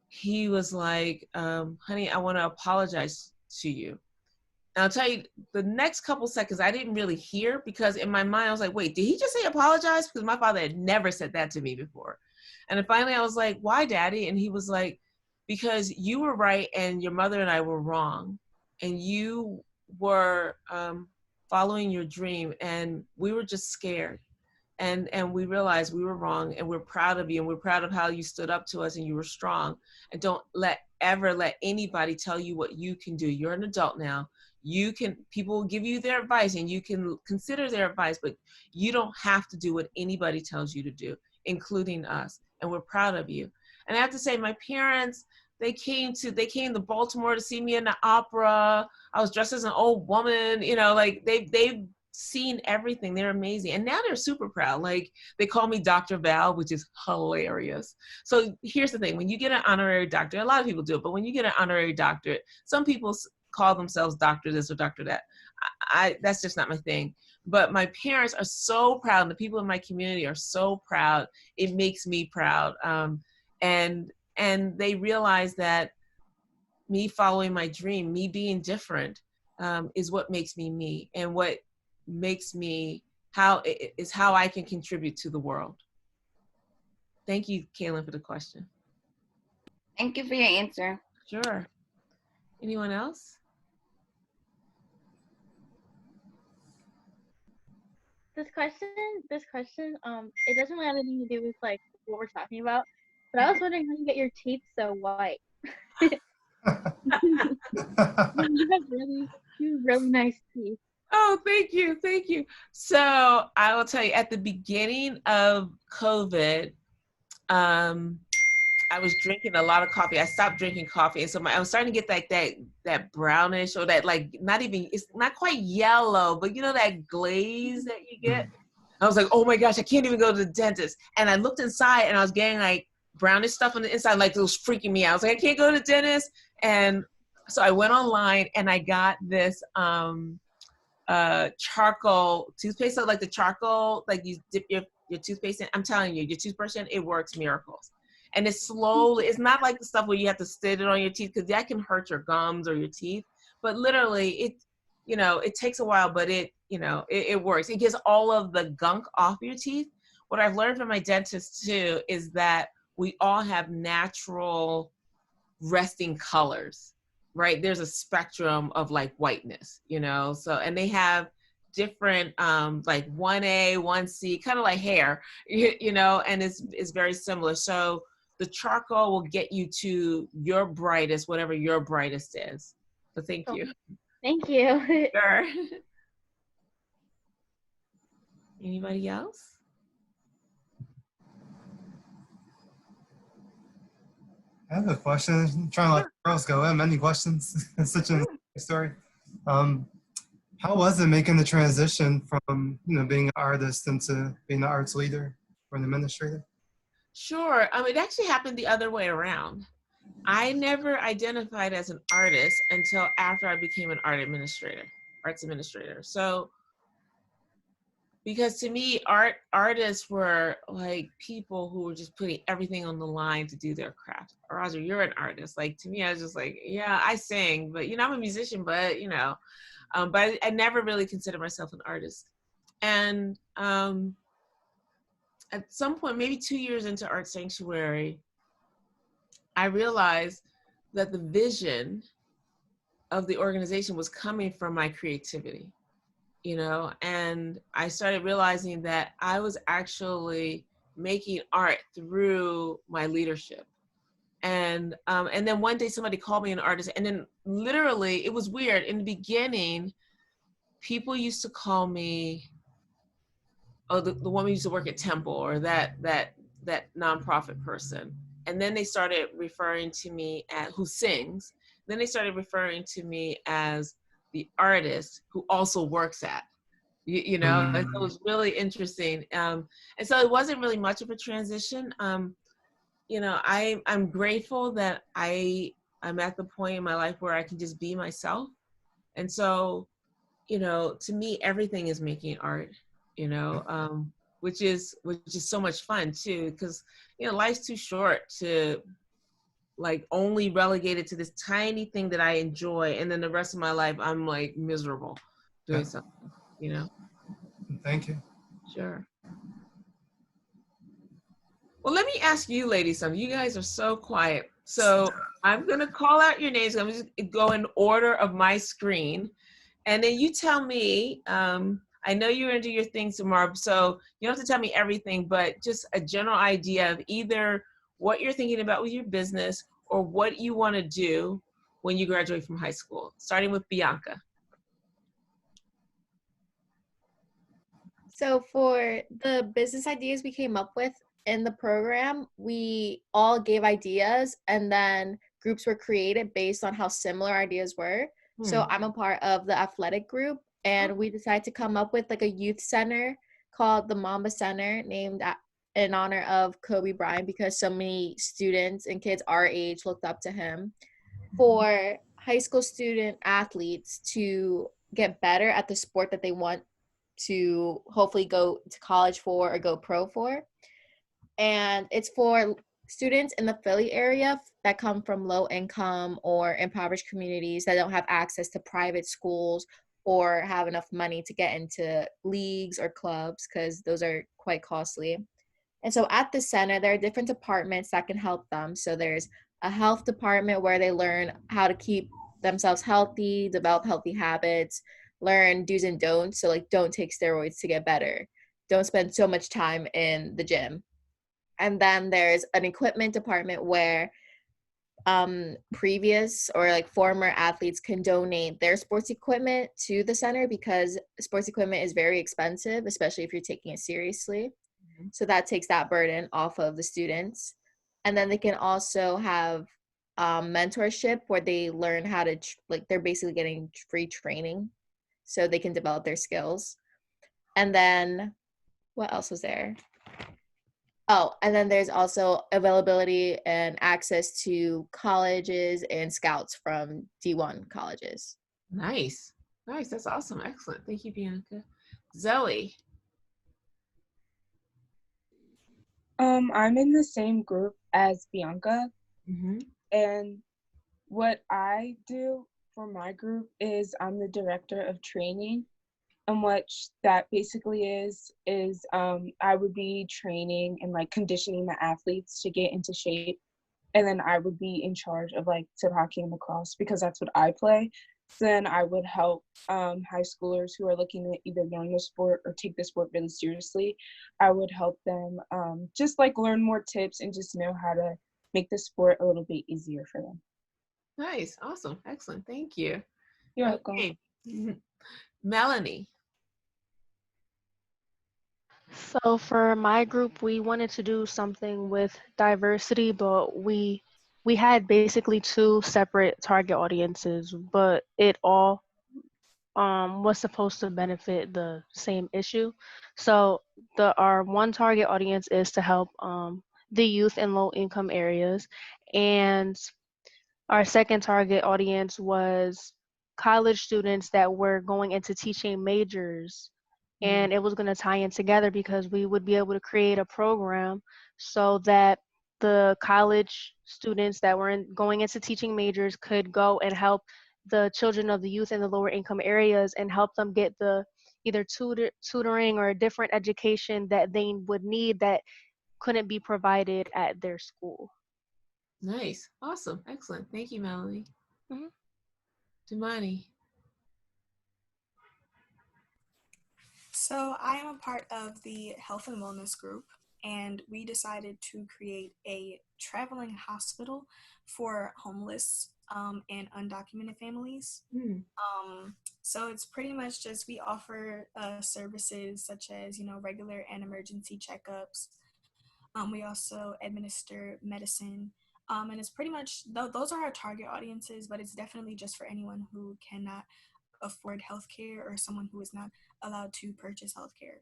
He was like, honey, I want to apologize to you. And I'll tell you, the next couple seconds, I didn't really hear because in my mind, I was like, wait, did he just say apologize? Because my father had never said that to me before. And then finally I was like, why, Daddy? And he was like, because you were right and your mother and I were wrong. And you were following your dream and we were just scared. And we realized we were wrong and we're proud of you and we're proud of how you stood up to us and you were strong. And don't ever let anybody tell you what you can do. You're an adult now. People will give you their advice and you can consider their advice, but you don't have to do what anybody tells you to do, including us. And we're proud of you. And I have to say, my parents, they came to Baltimore to see me in the opera. I was dressed as an old woman, you know, like they've seen everything. They're amazing. And now they're super proud. Like they call me Dr. Val, which is hilarious. So here's the thing. When you get an honorary doctorate, a lot of people do it, but when you get an honorary doctorate, some people call themselves Dr. this or Dr. that. That's just not my thing. But my parents are so proud and the people in my community are so proud. It makes me proud. And they realize that me following my dream, me being different, is what makes me me, and what makes me how I can contribute to the world. Thank you, Kaylin, for the question. Thank you for your answer. Sure. Anyone else? This question, it doesn't really have anything to do with like what we're talking about. But I was wondering how you get your teeth so white. You have really nice teeth. Oh, thank you. Thank you. So I will tell you, at the beginning of COVID, I was drinking a lot of coffee. I stopped drinking coffee, and so I was starting to get like that brownish, or that, like, not even, it's not quite yellow, but you know, that glaze that you get. I was like, oh my gosh, I can't even go to the dentist. And I looked inside, and I was getting like brownish stuff on the inside, like it was freaking me out. I was like, I can't go to the dentist. And so I went online and I got this charcoal toothpaste. So like the charcoal, like you dip your toothpaste in. I'm telling you, your toothbrush in, it works miracles. And it's slowly, it's not like the stuff where you have to sit it on your teeth, because that can hurt your gums or your teeth. But literally, it takes a while, but it works. It gets all of the gunk off your teeth. What I've learned from my dentist too is that we all have natural resting colors, right? There's a spectrum of like whiteness, so, and they have different like 1A, 1C, kind of like hair, and it's very similar. So the charcoal will get you to your brightest, whatever your brightest is. So thank you. Thank you. Sure. Anybody else? I have a question. I'm trying to let girls go. I have many questions. It's such a story. How was it making the transition from being an artist into being an arts leader or an administrator? Sure. It actually happened the other way around. I never identified as an artist until after I became an arts administrator. So, because to me, artists were like people who were just putting everything on the line to do their craft. Roger, you're an artist. Like, to me, I was just like, yeah, I sing, but I'm a musician, but but I never really considered myself an artist. And at some point, maybe 2 years into Art Sanctuary, I realized that the vision of the organization was coming from my creativity, and I started realizing that I was actually making art through my leadership. And then one day somebody called me an artist, and then literally it was weird. In the beginning, people used to call me, oh, the woman who used to work at Temple, or that nonprofit person. And then they started referring to me as, who sings. Then they started referring to me as the artist who also works at, and so it was really interesting. And so it wasn't really much of a transition. I'm grateful that I'm at the point in my life where I can just be myself. And so, to me, everything is making art, which is so much fun too, because life's too short to like only relegated to this tiny thing that I enjoy, and then the rest of my life I'm like miserable doing something, Thank you. Sure. Well, let me ask you ladies something. You guys are so quiet. So I'm gonna call out your names. I'm just go in order of my screen, and then you tell me, I know you're gonna do your thing tomorrow, so you don't have to tell me everything, but just a general idea of either what you're thinking about with your business or what you want to do when you graduate from high school, starting with Bianca. So for the business ideas we came up with in the program, we all gave ideas, and then groups were created based on how similar ideas were. So I'm a part of the athletic group, and we decided to come up with like a youth center called the Mamba Center, named in honor of Kobe Bryant, because so many students and kids our age looked up to him, for high school student athletes to get better at the sport that they want to hopefully go to college for or go pro for. And it's for students in the Philly area that come from low income or impoverished communities that don't have access to private schools or have enough money to get into leagues or clubs, because those are quite costly. And so at the center, there are different departments that can help them. So there's a health department where they learn how to keep themselves healthy, develop healthy habits, learn do's and don'ts. So like, don't take steroids to get better. Don't spend so much time in the gym. And then there's an equipment department where previous or like former athletes can donate their sports equipment to the center, because sports equipment is very expensive, especially if you're taking it seriously. So that takes that burden off of the students. And then they can also have mentorship where they learn how to, they're basically getting free training so they can develop their skills. And then what else was there? Oh, and then there's also availability and access to colleges and scouts from D1 colleges. Nice. Nice. That's awesome. Excellent. Thank you, Bianca. Zoe. I'm in the same group as Bianca, Mm-hmm. and what I do for my group is I'm the director of training. And what that basically is I would be training and like conditioning the athletes to get into shape. And then I would be in charge of like tip hockey and lacrosse because that's what I play. So then I would help high schoolers who are looking to either learn the sport or take the sport really seriously. I would help them just like learn more tips and just know how to make the sport a little bit easier for them. Nice. Awesome. Excellent. Thank you. You're welcome. Okay. Melanie. So for my group, we wanted to do something with diversity, but we had basically two separate target audiences, but it all was supposed to benefit the same issue. So our one target audience is to help the youth in low income areas, and our second target audience was college students that were going into teaching majors, and it was going to tie in together because we would be able to create a program so that the college students that were going into teaching majors could go and help the children of the youth in the lower income areas and help them get the either tutoring or a different education that they would need that couldn't be provided at their school. Nice. Awesome. Excellent. Thank you, Melanie. Mhm. Damani. So I am a part of the health and wellness group, and we decided to create a traveling hospital for homeless and undocumented families. So it's pretty much just we offer services such as, regular and emergency checkups. We also administer medicine. And it's pretty much, those are our target audiences, but it's definitely just for anyone who cannot afford healthcare or someone who is not allowed to purchase healthcare.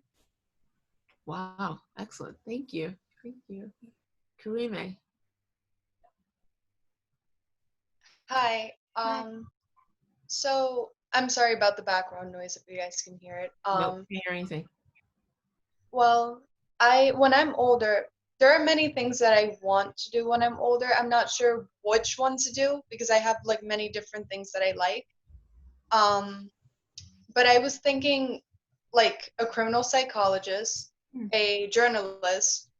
Wow. Excellent. Thank you. Thank you. Karime. Hi. So I'm sorry about the background noise if you guys can hear it. Nope, can't hear anything. Well, when I'm older, there are many things that I want to do when I'm older. I'm not sure which one to do because I have like many different things that I like. But I was thinking like a criminal psychologist, a journalist.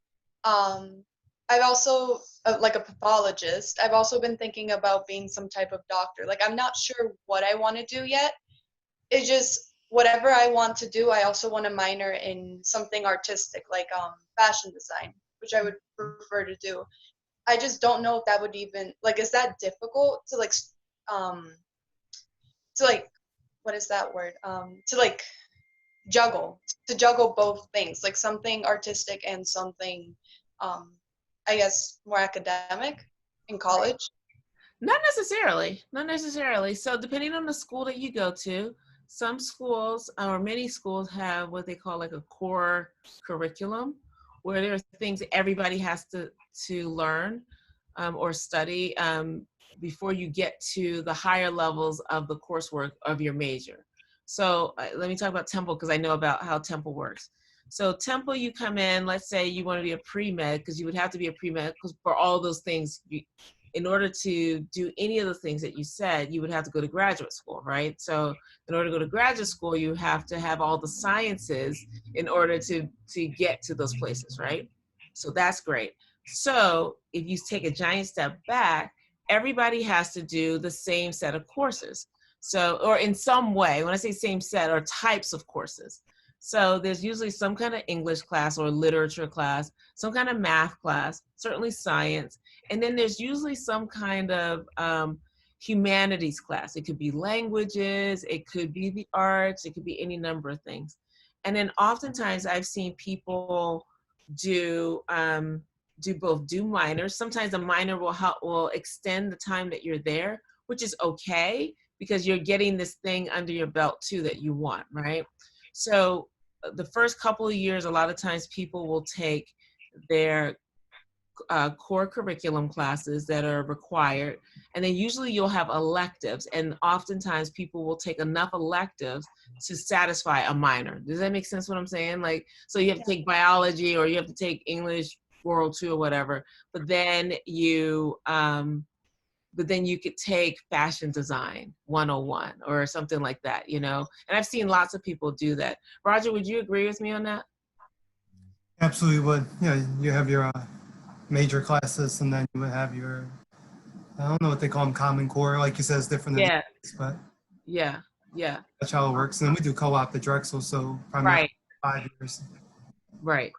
I've also like a pathologist. I've also been thinking about being some type of doctor. Like I'm not sure what I want to do yet. It's just whatever I want to do. I also want to minor in something artistic like fashion design, which I would prefer to do. I just don't know if that would even like is that difficult to like what is that word? To juggle both things, like something artistic and something I guess more academic in college. Not necessarily. Not necessarily. So depending on the school that you go to, some schools or many schools have what they call like a core curriculum where there are things everybody has to learn or study before you get to the higher levels of the coursework of your major. So let me talk about Temple because I know about how Temple works. So Temple, you come in, let's say you want to be a pre-med because you would have to be a pre-med because for all those things, in order to do any of the things that you said, you would have to go to graduate school, right? So in order to go to graduate school, you have to have all the sciences in order to get to those places, right? So that's great. So if you take a giant step back, everybody has to do the same set of courses. So, or in some way, when I say same set, or types of courses. So there's usually some kind of English class or literature class, some kind of math class, certainly science. And then there's usually some kind of humanities class. It could be languages, it could be the arts, it could be any number of things. And then oftentimes I've seen people do do minors. Sometimes a minor will extend the time that you're there, which is okay, because you're getting this thing under your belt too that you want, right? So the first couple of years, a lot of times people will take their core curriculum classes that are required, and then usually you'll have electives, and oftentimes people will take enough electives to satisfy a minor. Does that make sense what I'm saying? Like, so you have to take biology, or you have to take English World 2 or whatever, but then you could take fashion design 101 or something like that, you know? And I've seen lots of people do that. Roger, would you agree with me on that? Absolutely would. Yeah, you have your major classes, and then you would have your, I don't know what they call them, Common Core. Like you said, it's different than this, but yeah, that's how it works. And then we do co-op at Drexel, so primarily 5 years. Right.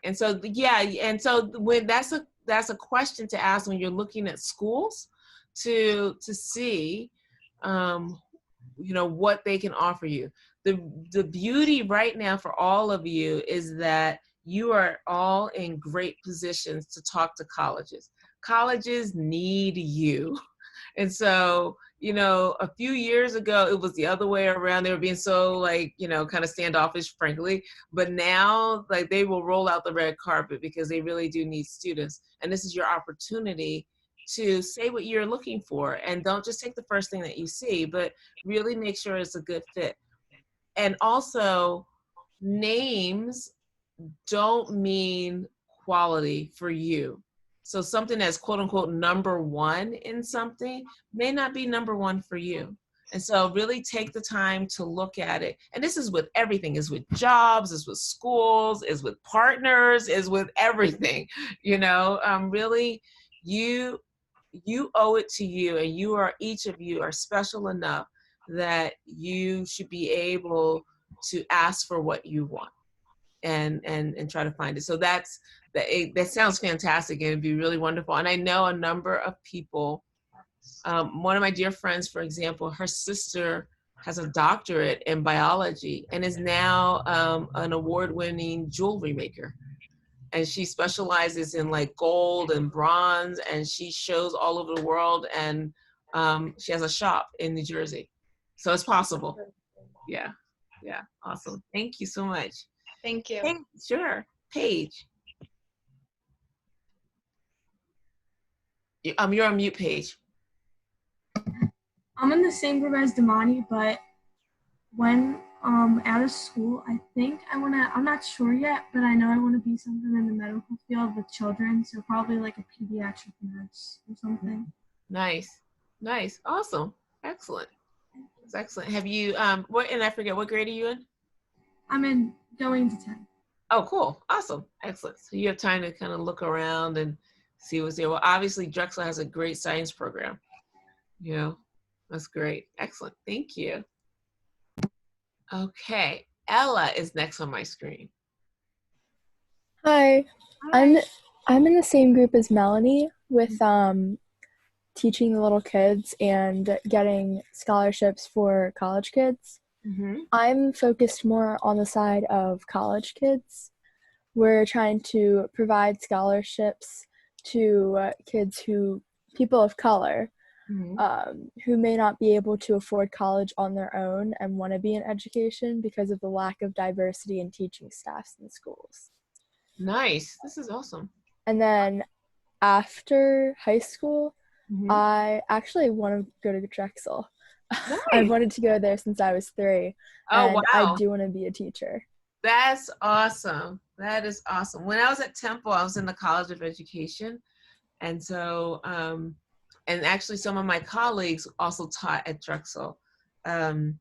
And so, and so when that's a question to ask when you're looking at schools to see, what they can offer you. The beauty right now for all of you is that you are all in great positions to talk to colleges. Colleges need you. And so, a few years ago, it was the other way around. They were being so kind of standoffish, frankly. But now, they will roll out the red carpet because they really do need students. And this is your opportunity to say what you're looking for. And don't just take the first thing that you see, but really make sure it's a good fit. And also, names don't mean quality for you. So something that's quote unquote number one in something may not be number one for you. And so really take the time to look at it. And this is with everything. It's with jobs, it's with schools, it's with partners, it's with everything. Really, you owe it to you, and each of you are special enough that you should be able to ask for what you want and try to find it. So that sounds fantastic, and it'd be really wonderful. And I know a number of people, one of my dear friends, for example, her sister has a doctorate in biology and is now an award-winning jewelry maker. And she specializes in gold and bronze, and she shows all over the world, and she has a shop in New Jersey. So it's possible. Yeah, awesome. Thank you so much. Thank you. Sure. Paige. You're on mute, Paige. I'm in the same group as Damani, but when out of school, I think I'm not sure yet, but I know I want to be something in the medical field with children, so probably like a pediatric nurse or something. Nice. Awesome. Excellent. That's excellent. Have you, and I forget, what grade are you in? I'm going to 10. Oh, cool. Awesome. Excellent. So you have time to kind of look around and see what's there. Well, obviously Drexel has a great science program. That's great. Excellent. Thank you. Okay. Ella is next on my screen. Hi. I'm in the same group as Melanie with teaching the little kids and getting scholarships for college kids. Mm-hmm. I'm focused more on the side of college kids. We're trying to provide scholarships to people of color, who may not be able to afford college on their own and want to be in education because of the lack of diversity in teaching staffs in schools. Nice. This is awesome. And then after high school, I actually want to go to Drexel. Nice. I've wanted to go there since I was 3. Oh, and wow. I do want to be a teacher. That's awesome. That is awesome. When I was at Temple, I was in the College of Education. And so, and actually some of my colleagues also taught at Drexel. And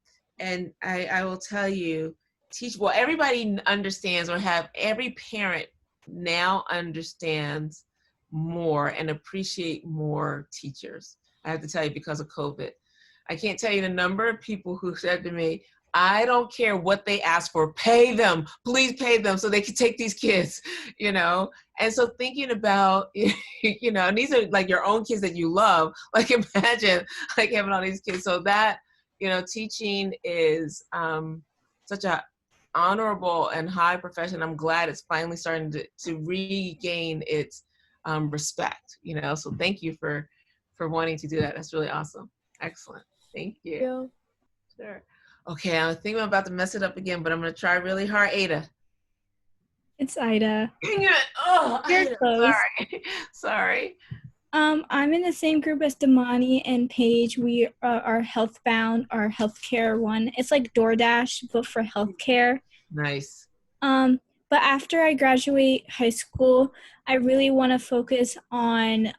I will tell you, everybody understands, or every parent now understands more and appreciate more teachers. I have to tell you, because of COVID. I can't tell you the number of people who said to me, I don't care what they ask for, pay them, please pay them so they can take these kids, And so thinking about, and these are like your own kids that you love, imagine having all these kids. So that, teaching is such a honorable and high profession. I'm glad it's finally starting to regain its respect, you know, so thank you for wanting to do that. That's really awesome. Excellent. Thank you. Yeah. Sure. Okay, I think I'm about to mess it up again, but I'm going to try really hard. Ada. It's Ida. Dang it. Oh, You're Ida, close. sorry. Sorry. I'm in the same group as Damani and Paige. We are Healthbound, our healthcare one. It's like DoorDash, but for healthcare. Nice. But after I graduate high school, I really want to focus on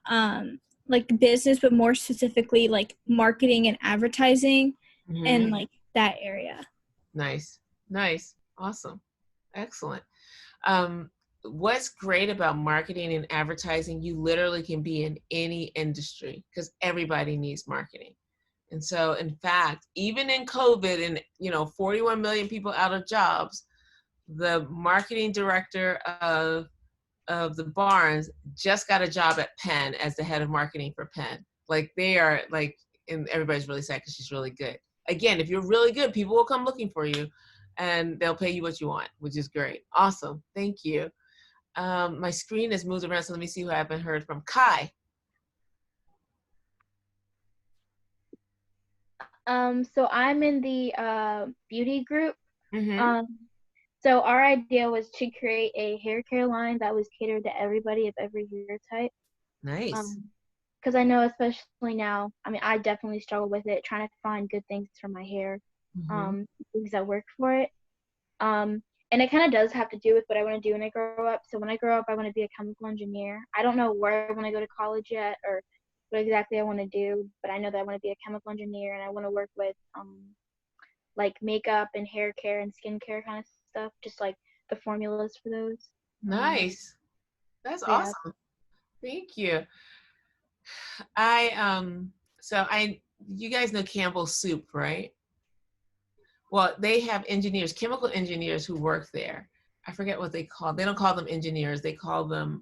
like business, but more specifically like marketing and advertising and like that area. Nice. Nice. Awesome. Excellent. What's great about marketing and advertising, you literally can be in any industry because everybody needs marketing. And so, in fact, even in COVID and, you know, 41 million people out of jobs, the marketing director of the Barnes just got a job at Penn as the head of marketing for Penn. Like they are like, and everybody's really sad because she's really good. Again, if you're really good, people will come looking for you and they'll pay you what you want, which is great. Awesome. Thank you. My screen has moved around, so let me see who I haven't heard from. Kai. So I'm in the beauty group. So our idea was to create a hair care line that was catered to everybody of every hair type. Nice. Because I know, especially now, I mean, I definitely struggle with it, trying to find good things for my hair, things that work for it. And it kind of does have to do with what I want to do when I grow up. So when I grow up, I want to be a chemical engineer. I don't know where I want to go to college yet or what exactly I want to do, but I know that I want to be a chemical engineer and I want to work with like makeup and hair care and skincare kind of stuff, just like the formulas for those. Nice. That's yeah. awesome. Thank you. You guys know Campbell's Soup, right? Well, they have engineers, chemical engineers who work there. I forget what they call. They don't call them engineers. They call them,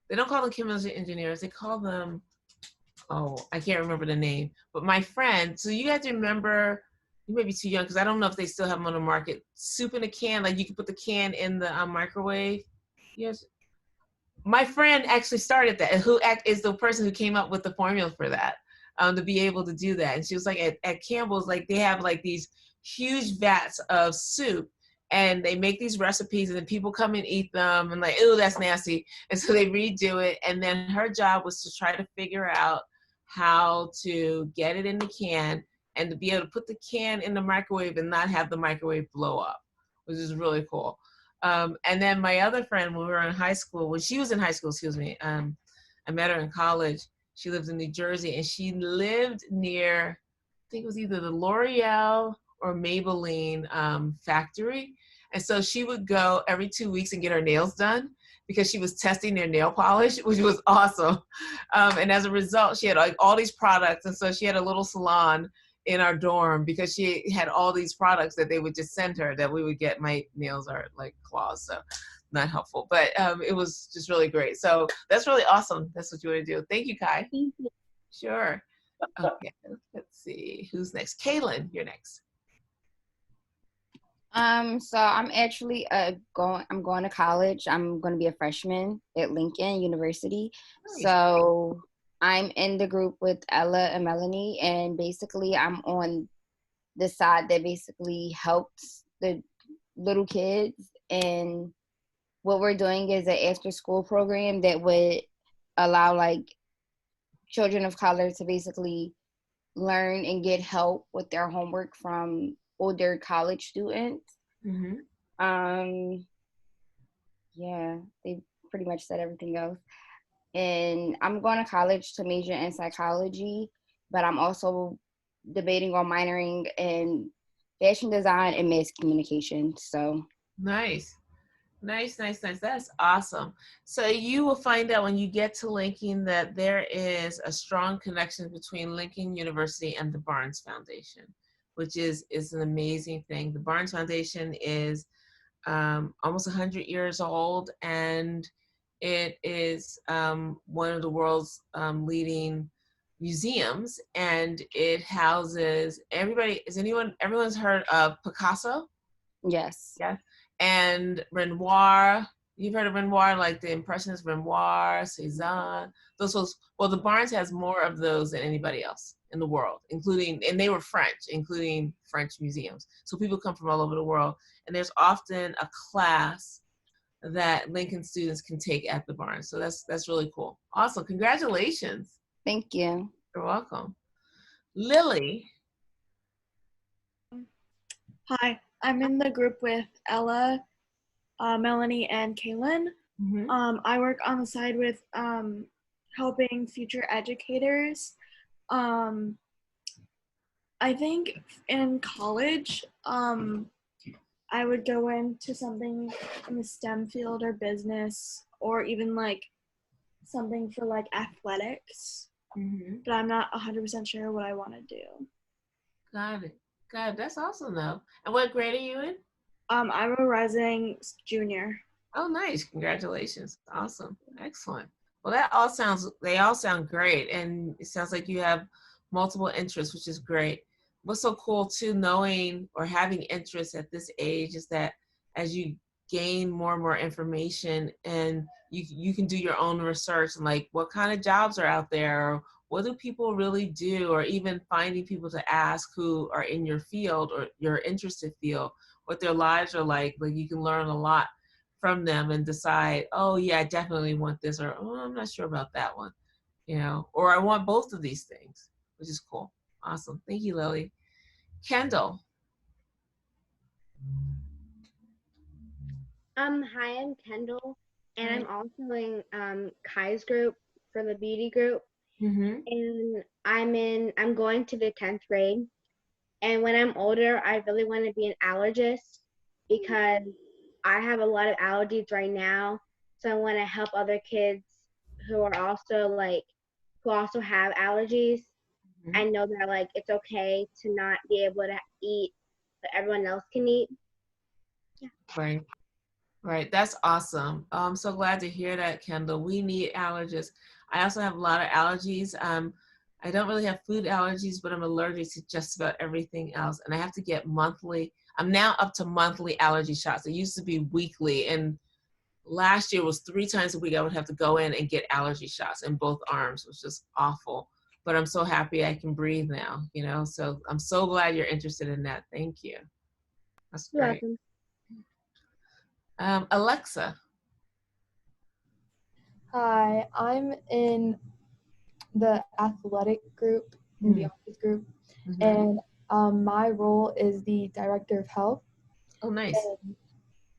they don't call them chemical engineers. They call them, I can't remember the name. But my friend, so you guys remember, you may be too young because I don't know if they still have them on the market. Soup in a can, like you can put the can in the microwave. Yes. My friend actually started that, who is the person who came up with the formula for that, to be able to do that. And she was like, at Campbell's, like they have like these huge vats of soup and they make these recipes and then people come and eat them and like, oh, that's nasty. And so they redo it. And then her job was to try to figure out how to get it in the can and to be able to put the can in the microwave and not have the microwave blow up, which is really cool. And then my other friend, when we were in high school, when she was in high school, I met her in college. She lived in New Jersey and she lived near, I think it was either the L'Oreal or Maybelline factory. And so she would go every 2 weeks and get her nails done because she was testing their nail polish, which was awesome. And as a result, she had like all these products. And so she had a little salon in our dorm because she had all these products that they would just send her that we would get. My nails are like claws, so not helpful, but it was just really great. So that's really awesome. That's what you want to do. Thank you, Kai. Thank you. Sure. Okay, let's see. Who's next? Kaylin, you're next. So I'm actually I'm going to college. I'm going to be a freshman at Lincoln University. Nice. So I'm in the group with Ella and Melanie, and basically I'm on the side that basically helps the little kids. And what we're doing is an after-school program that would allow like children of color to basically learn and get help with their homework from older college students. Yeah, they pretty much said everything else. And I'm going to college to major in psychology, but I'm also debating on minoring in fashion design and mass communication. So nice. That's awesome. So you will find out when you get to Lincoln that there is a strong connection between Lincoln University and the Barnes Foundation, which is an amazing thing. The Barnes Foundation is almost 100 years old, and it is one of the world's leading museums, and it houses everyone's heard of Picasso? Yes. Yes. And Renoir, you've heard of Renoir, like the Impressionist Renoir, Cezanne. Well, the Barnes has more of those than anybody else in the world, including, and they were French, including French museums. So people come from all over the world. And there's often a class that Lincoln students can take at the Barnes. So that's really cool. Awesome. Congratulations. Thank you. You're welcome. Lily. Hi, I'm in the group with Ella, Melanie, and Kaylin. I work on the side with helping future educators. I think in college, I would go into something in the STEM field or business, or even like something for like athletics. But I'm not 100% sure what I want to do. Got it. That's awesome though. And what grade are you in? I'm a rising junior. Oh, nice. Congratulations. Awesome. Excellent. Well, they all sound great. And it sounds like you have multiple interests, which is great. What's so cool too, knowing or having interests at this age, is that as you gain more and more information, and you can do your own research and like what kind of jobs are out there, or what do people really do, or even finding people to ask who are in your field or your interested field, what their lives are like you can learn a lot from them and decide, oh yeah, I definitely want this, or oh, I'm not sure about that one, or I want both of these things, which is cool. Awesome. Thank you, Lily. Kendall. Hi, I'm Kendall, and I'm also in Kai's group for the beauty group. And I'm going to the 10th grade. And when I'm older, I really want to be an allergist because I have a lot of allergies right now. So I want to help other kids who are also who also have allergies. I know that it's okay to not be able to eat what everyone else can eat. Yeah. Right. That's awesome. I'm so glad to hear that, Kendall. We need allergists. I also have a lot of allergies. I don't really have food allergies, but I'm allergic to just about everything else. And I have to get monthly. I'm now up to monthly allergy shots. It used to be weekly. And last year was 3 times a week I would have to go in and get allergy shots in both arms. It was just awful. But I'm so happy I can breathe now, So I'm so glad you're interested in that. Thank you. That's great. You're welcome. Alexa. Hi, I'm in the athletic group, in the office group, and my role is the director of health. Oh, nice. And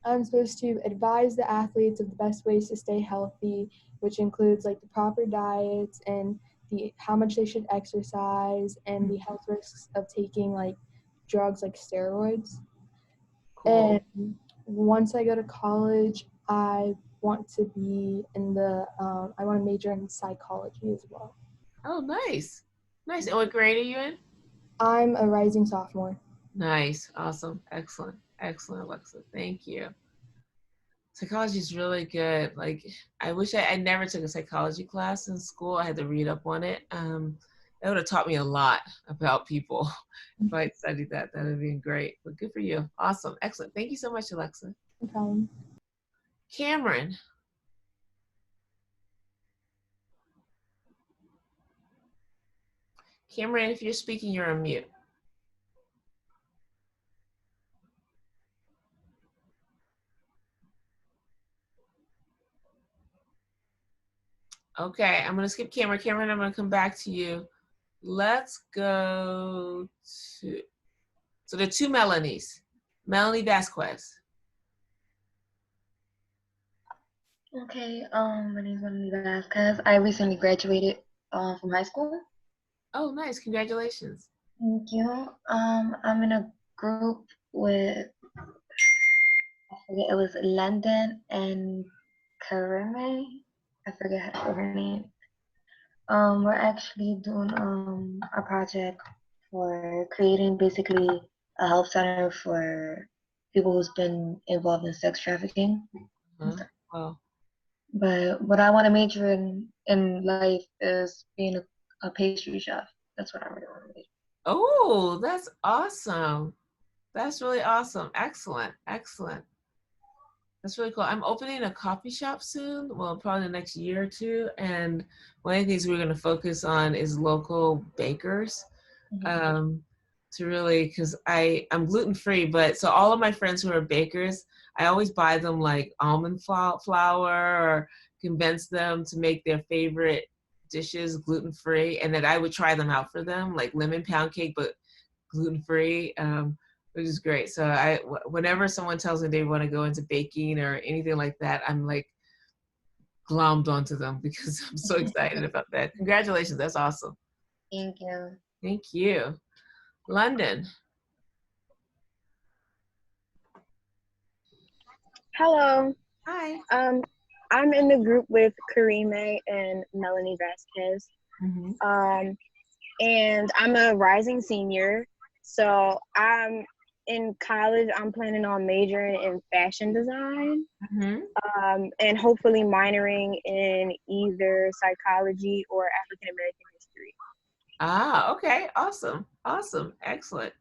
I'm supposed to advise the athletes of the best ways to stay healthy, which includes the proper diets and how much they should exercise and the health risks of taking drugs like steroids. Cool. And once I go to college, I want to be I want to major in psychology as well. Oh, nice. Nice. And what grade are you in? I'm a rising sophomore. Nice. Awesome. Excellent. Excellent, Alexa. Thank you. Psychology is really good. I wish I never took a psychology class in school. I had to read up on it. It would have taught me a lot about people. If I studied that, that would have been great. But good for you. Awesome. Excellent. Thank you so much, Alexa. No problem. Cameron. Cameron, if you're speaking, you're on mute. Okay, I'm going to skip Cameron. Cameron, I'm going to come back to you. Let's go to, so there are 2 Melanies. Melanie Vasquez. Okay, my name is Melanie Vasquez. I recently graduated from high school. Oh, nice. Congratulations. Thank you. I'm in a group with, I forget, it was London and Karime. I forget her name. We're actually doing a project for creating basically a help center for people who's been involved in sex trafficking. Wow. But what I want to major in life is being a pastry chef. That's what I really want to major. Oh, that's awesome. That's really awesome. Excellent. Excellent. That's really cool. I'm opening a coffee shop soon, well, probably the next year or two. And one of the things we're going to focus on is local bakers. To really, because I'm gluten-free, but so all of my friends who are bakers, I always buy them like almond flour or convince them to make their favorite dishes gluten-free, and then I would try them out for them, like lemon pound cake, but gluten-free, which is great. So whenever someone tells me they want to go into baking or anything like that, I'm like glommed onto them because I'm so excited about that. Congratulations, that's awesome. Thank you. Thank you. London. Hello. Hi. I'm in the group with Karime and Melanie Vasquez. And I'm a rising senior. So I'm in college. I'm planning on majoring in fashion design, and hopefully minoring in either psychology or African American history. Ah, okay. Awesome. Awesome. Excellent.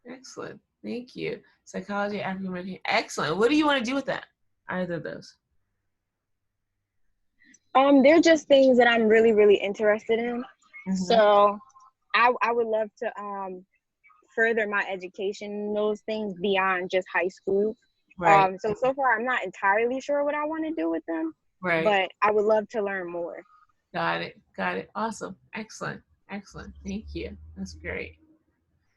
Excellent. Thank you. Psychology, African American. Excellent. What do you want to do with that? Either of those. They're just things that I'm really, really interested in. So I would love to further my education in those things beyond just high school. Right. So far I'm not entirely sure what I want to do with them. Right. But I would love to learn more. Got it. Got it. Awesome. Excellent. Excellent. Thank you. That's great.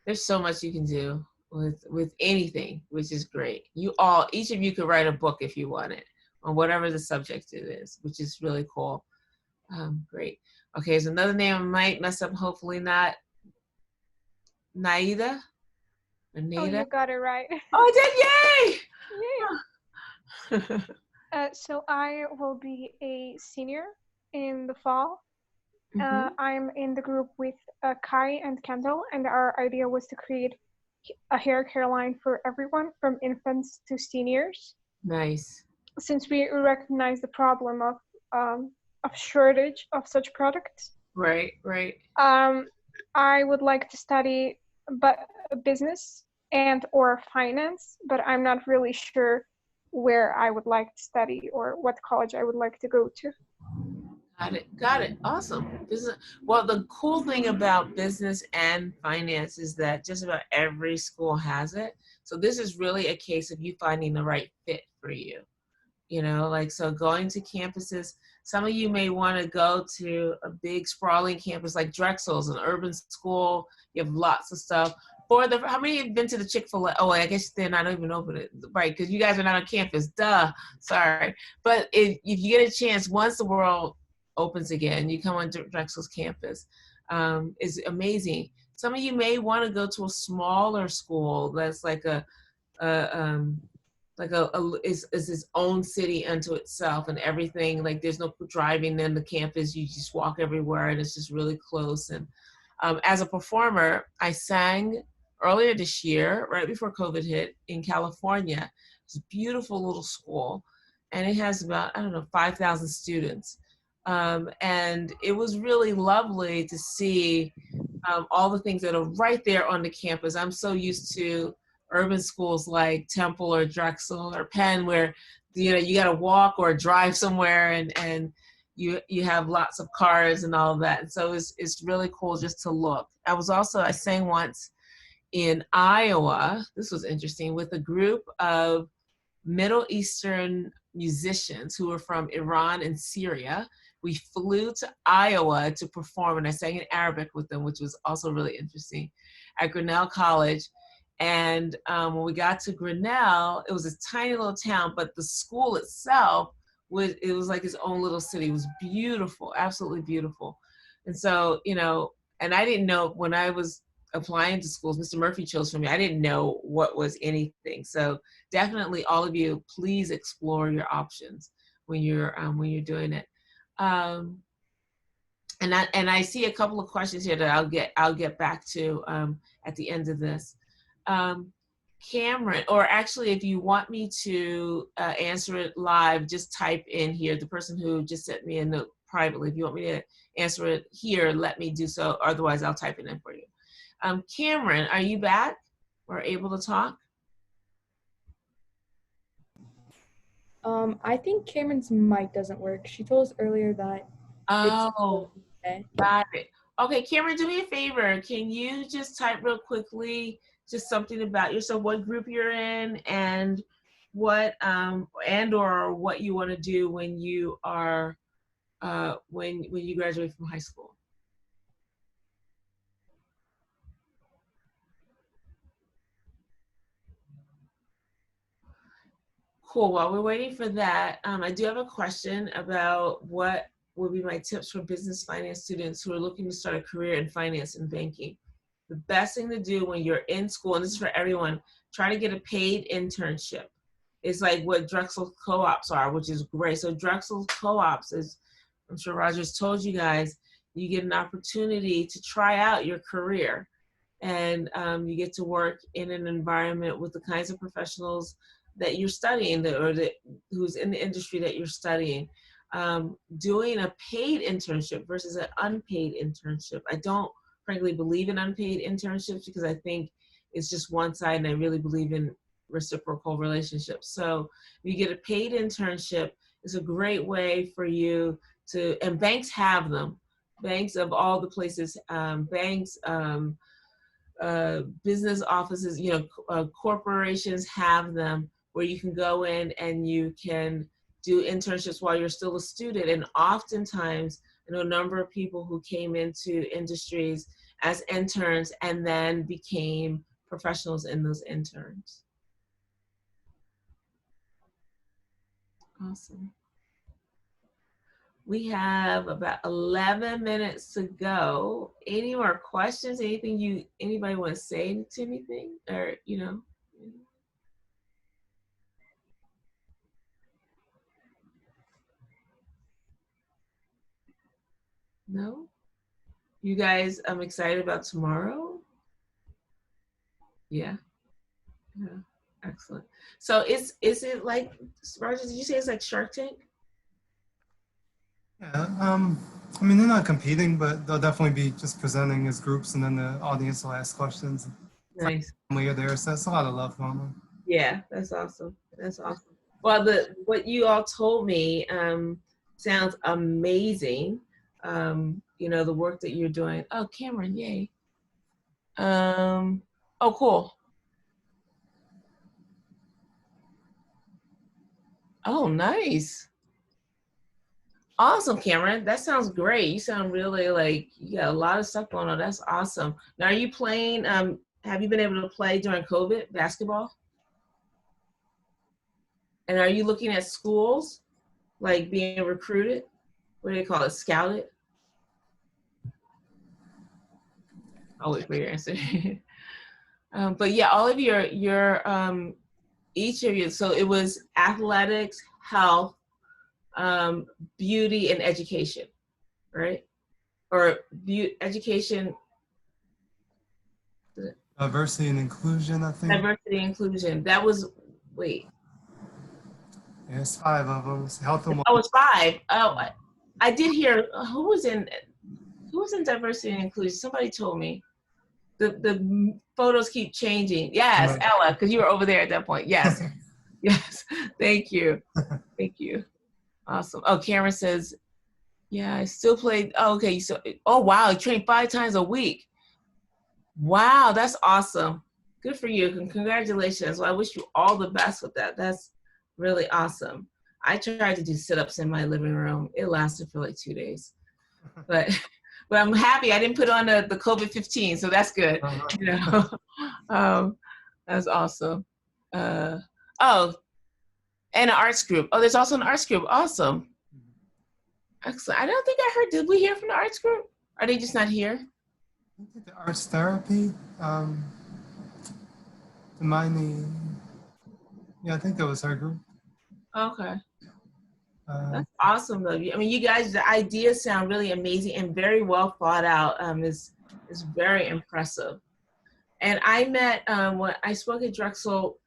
There's so much you can do with anything, which is great. Each of you could write a book if you wanted on whatever the subject it is, which is really cool. Great. Okay, there's another name I might mess up, hopefully not. Naida? Or Naida? Oh, you got it right. Oh, I did, yay! So I will be a senior in the fall. I'm in the group with Kai and Kendall, and our idea was to create a hair care line for everyone from infants to seniors. Nice. Since we recognize the problem of shortage of such products. Right, right. I would like to study business and or finance, but I'm not really sure where I would like to study or what college I would like to go to. Got it. Got it. Awesome. Well, the cool thing about business and finance is that just about every school has it. So this is really a case of you finding the right fit for you. You know, like, so going to campuses, some of you may want to go to a big sprawling campus like Drexel's, an urban school. You have lots of stuff. How many have been to the Chick-fil-A? Oh, I guess they're not even open, right? Because you guys are not on campus. Duh. Sorry. But if you get a chance, once the world opens again, you come on Drexel's campus. It's amazing. Some of you may want to go to a smaller school that's like is its own city unto itself, and everything, like there's no driving in the campus, you just walk everywhere and it's just really close. And as a performer, I sang earlier this year, right before COVID hit, in California. It's a beautiful little school, and it has about, 5,000 students. And it was really lovely to see all the things that are right there on the campus. I'm so used to urban schools like Temple or Drexel or Penn, where you got to walk or drive somewhere, and you have lots of cars and all of that. And so it's really cool just to look. I sang once in Iowa. This was interesting, with a group of Middle Eastern musicians who were from Iran and Syria. We flew to Iowa to perform, and I sang in Arabic with them, which was also really interesting, at Grinnell College. And when we got to Grinnell, it was a tiny little town, but the school itself was like its own little city. It was beautiful, absolutely beautiful. And so, and I didn't know, when I was applying to schools, Mr. Murphy chose for me. I didn't know what was anything. So definitely, all of you, please explore your options when you're doing it. And I see a couple of questions here that I'll get back to at the end of this. Cameron, or actually, if you want me to answer it live, just type in here, the person who just sent me a note privately. If you want me to answer it here, let me do so. Otherwise, I'll type it in for you. Cameron, are you back? or able to talk? I think Cameron's mic doesn't work. She told us earlier that Oh, it's got it. Okay, Cameron, do me a favor. Can you just type real quickly just something about yourself, what group you're in, and what and or what you want to do when you are when you graduate from high school? Cool. While we're waiting for that, I do have a question about what would be my tips for business finance students who are looking to start a career in finance and banking. The best thing to do when you're in school, and this is for everyone, try to get a paid internship. It's like what Drexel co-ops are, which is great. So Drexel co-ops, is, I'm sure Roger's told you guys, you get an opportunity to try out your career. And you get to work in an environment with the kinds of professionals that you're studying, who's in the industry that you're studying. Doing a paid internship versus an unpaid internship. I don't frankly believe in unpaid internships because I think it's just one side, and I really believe in reciprocal relationships. So if you get a paid internship, it's a great way for you to, and banks have them. Banks of all the places, banks, business offices, corporations have them where you can go in and you can do internships while you're still a student. And oftentimes, I know a number of people who came into industries as interns and then became professionals in those interns. Awesome. We have about 11 minutes to go. Any more questions? Anybody want to say to anything, or No? You guys, I'm excited about tomorrow. Yeah. Yeah. Excellent. So is it like, Roger, did you say it's like Shark Tank? Yeah, I mean, they're not competing, but they'll definitely be just presenting as groups, and then the audience will ask questions. Nice. Family are there, so that's a lot of love going on. Yeah, that's awesome. That's awesome. Well, what you all told me sounds amazing. The work that you're doing. Oh, Cameron, yay. Oh, cool. Oh, nice. Awesome, Cameron. That sounds great. You sound really like you got a lot of stuff going on. That's awesome. Now, are you playing, have you been able to play during COVID basketball? And are you looking at schools, like being recruited? What do they call it, scouted? I'll wait for your answer. But yeah, all of your each of you, so it was athletics, health, beauty, and education, right? Or education. Diversity and inclusion, I think. Diversity and inclusion. That was, wait. Yeah, it's 5 of them. It's health and Oh, it's 5. Oh, I did hear, who was in diversity and inclusion? Somebody told me. The photos keep changing. Yes, Ella, because you were over there at that point. Yes. Yes. Thank you. Thank you. Awesome. Oh, Cameron says, yeah, I still play. Oh, okay. So, oh, wow. You train 5 times a week. Wow. That's awesome. Good for you. Congratulations. Well, I wish you all the best with that. That's really awesome. I tried to do sit-ups in my living room. It lasted for like 2 days. But I'm happy I didn't put on the COVID-15, so that's good. That's awesome. Oh, and an arts group. Oh, there's also an arts group. Awesome. Excellent. I don't think I heard. Did we hear from the arts group? Are they just not here? I think the arts therapy. Hermione. Yeah, I think that was her group. Okay. That's awesome, though. I mean, you guys, the ideas sound really amazing and very well thought out. Is very impressive. And I met when I spoke at Drexel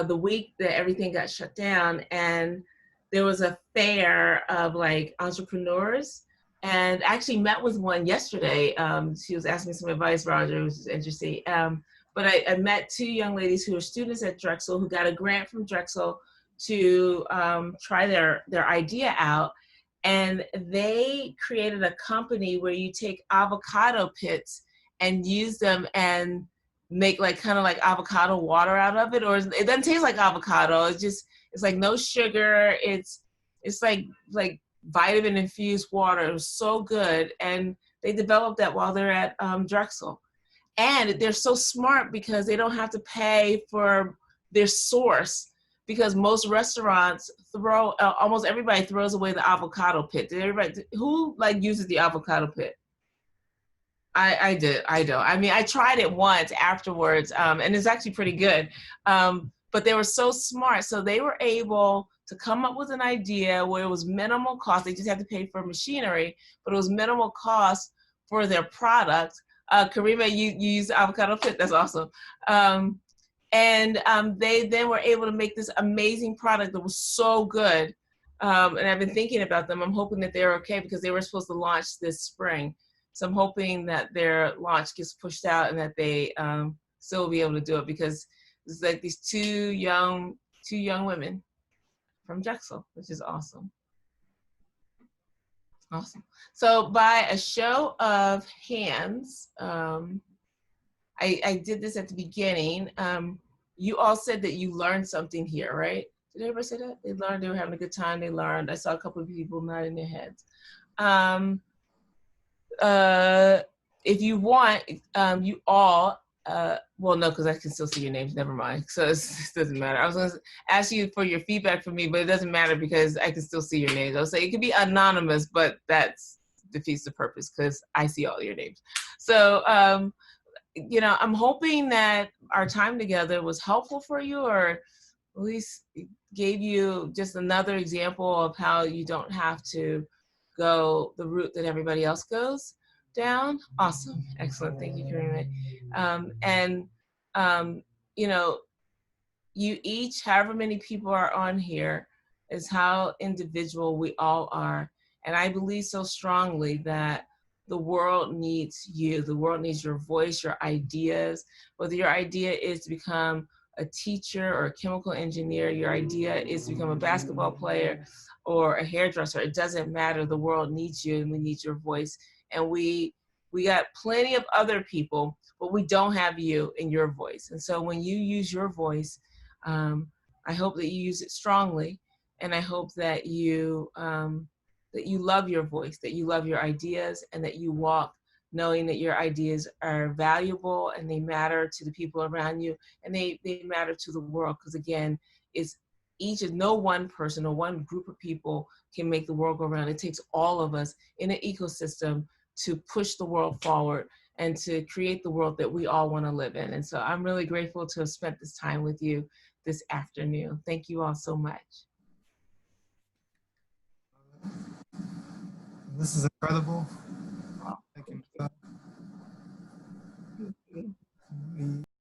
the week that everything got shut down, and there was a fair of like entrepreneurs, and I actually met with one yesterday. She was asking some advice, Roger, which is interesting. but I met two young ladies who are students at Drexel who got a grant from Drexel to try their idea out. And they created a company where you take avocado pits and use them and make like kind of like avocado water out of it, or it doesn't taste like avocado. It's like no sugar. It's like vitamin infused water. It was so good, and they developed that while they're at Drexel. And they're so smart because they don't have to pay for their source, because most restaurants throw, almost everybody throws away the avocado pit. Did everybody, who like uses the avocado pit? I did. I don't. I mean, I tried it once afterwards, and it's actually pretty good. But they were so smart. So they were able to come up with an idea where it was minimal cost. They just had to pay for machinery, but it was minimal cost for their product. Karima, you use the avocado pit. That's awesome. They then were able to make this amazing product that was so good. And I've been thinking about them. I'm hoping that they're okay because they were supposed to launch this spring. So I'm hoping that their launch gets pushed out and that they still will be able to do it, because it's like these two young women from Drexel, which is awesome. Awesome. So by a show of hands, I did this at the beginning. You all said that you learned something here, right? Did everybody say that? They learned, they were having a good time, they learned. I saw a couple of people nodding their heads. If you want, you all, well, no, because I can still see your names, never mind. So it doesn't matter. I was gonna ask you for your feedback from me, but it doesn't matter because I can still see your names. I'll say it could be anonymous, but that defeats the purpose because I see all your names. So, you know, I'm hoping that our time together was helpful for you, or at least gave you just another example of how you don't have to go the route that everybody else goes down. Awesome. Excellent. Thank you, Karima. You know, you each, however many people are on here, is how individual we all are. And I believe so strongly that the world needs you. The world needs your voice, your ideas. Whether your idea is to become a teacher or a chemical engineer, your idea is to become a basketball player or a hairdresser, it doesn't matter. The world needs you and we need your voice. And we got plenty of other people, but we don't have you and your voice. And so when you use your voice, I hope that you use it strongly, and I hope that you love your voice, that you love your ideas, and that you walk knowing that your ideas are valuable and they matter to the people around you, and they matter to the world. Because again, no one person or one group of people can make the world go around. It takes all of us in an ecosystem to push the world forward and to create the world that we all want to live in. And so I'm really grateful to have spent this time with you this afternoon. Thank you all so much. This is incredible. Thank you.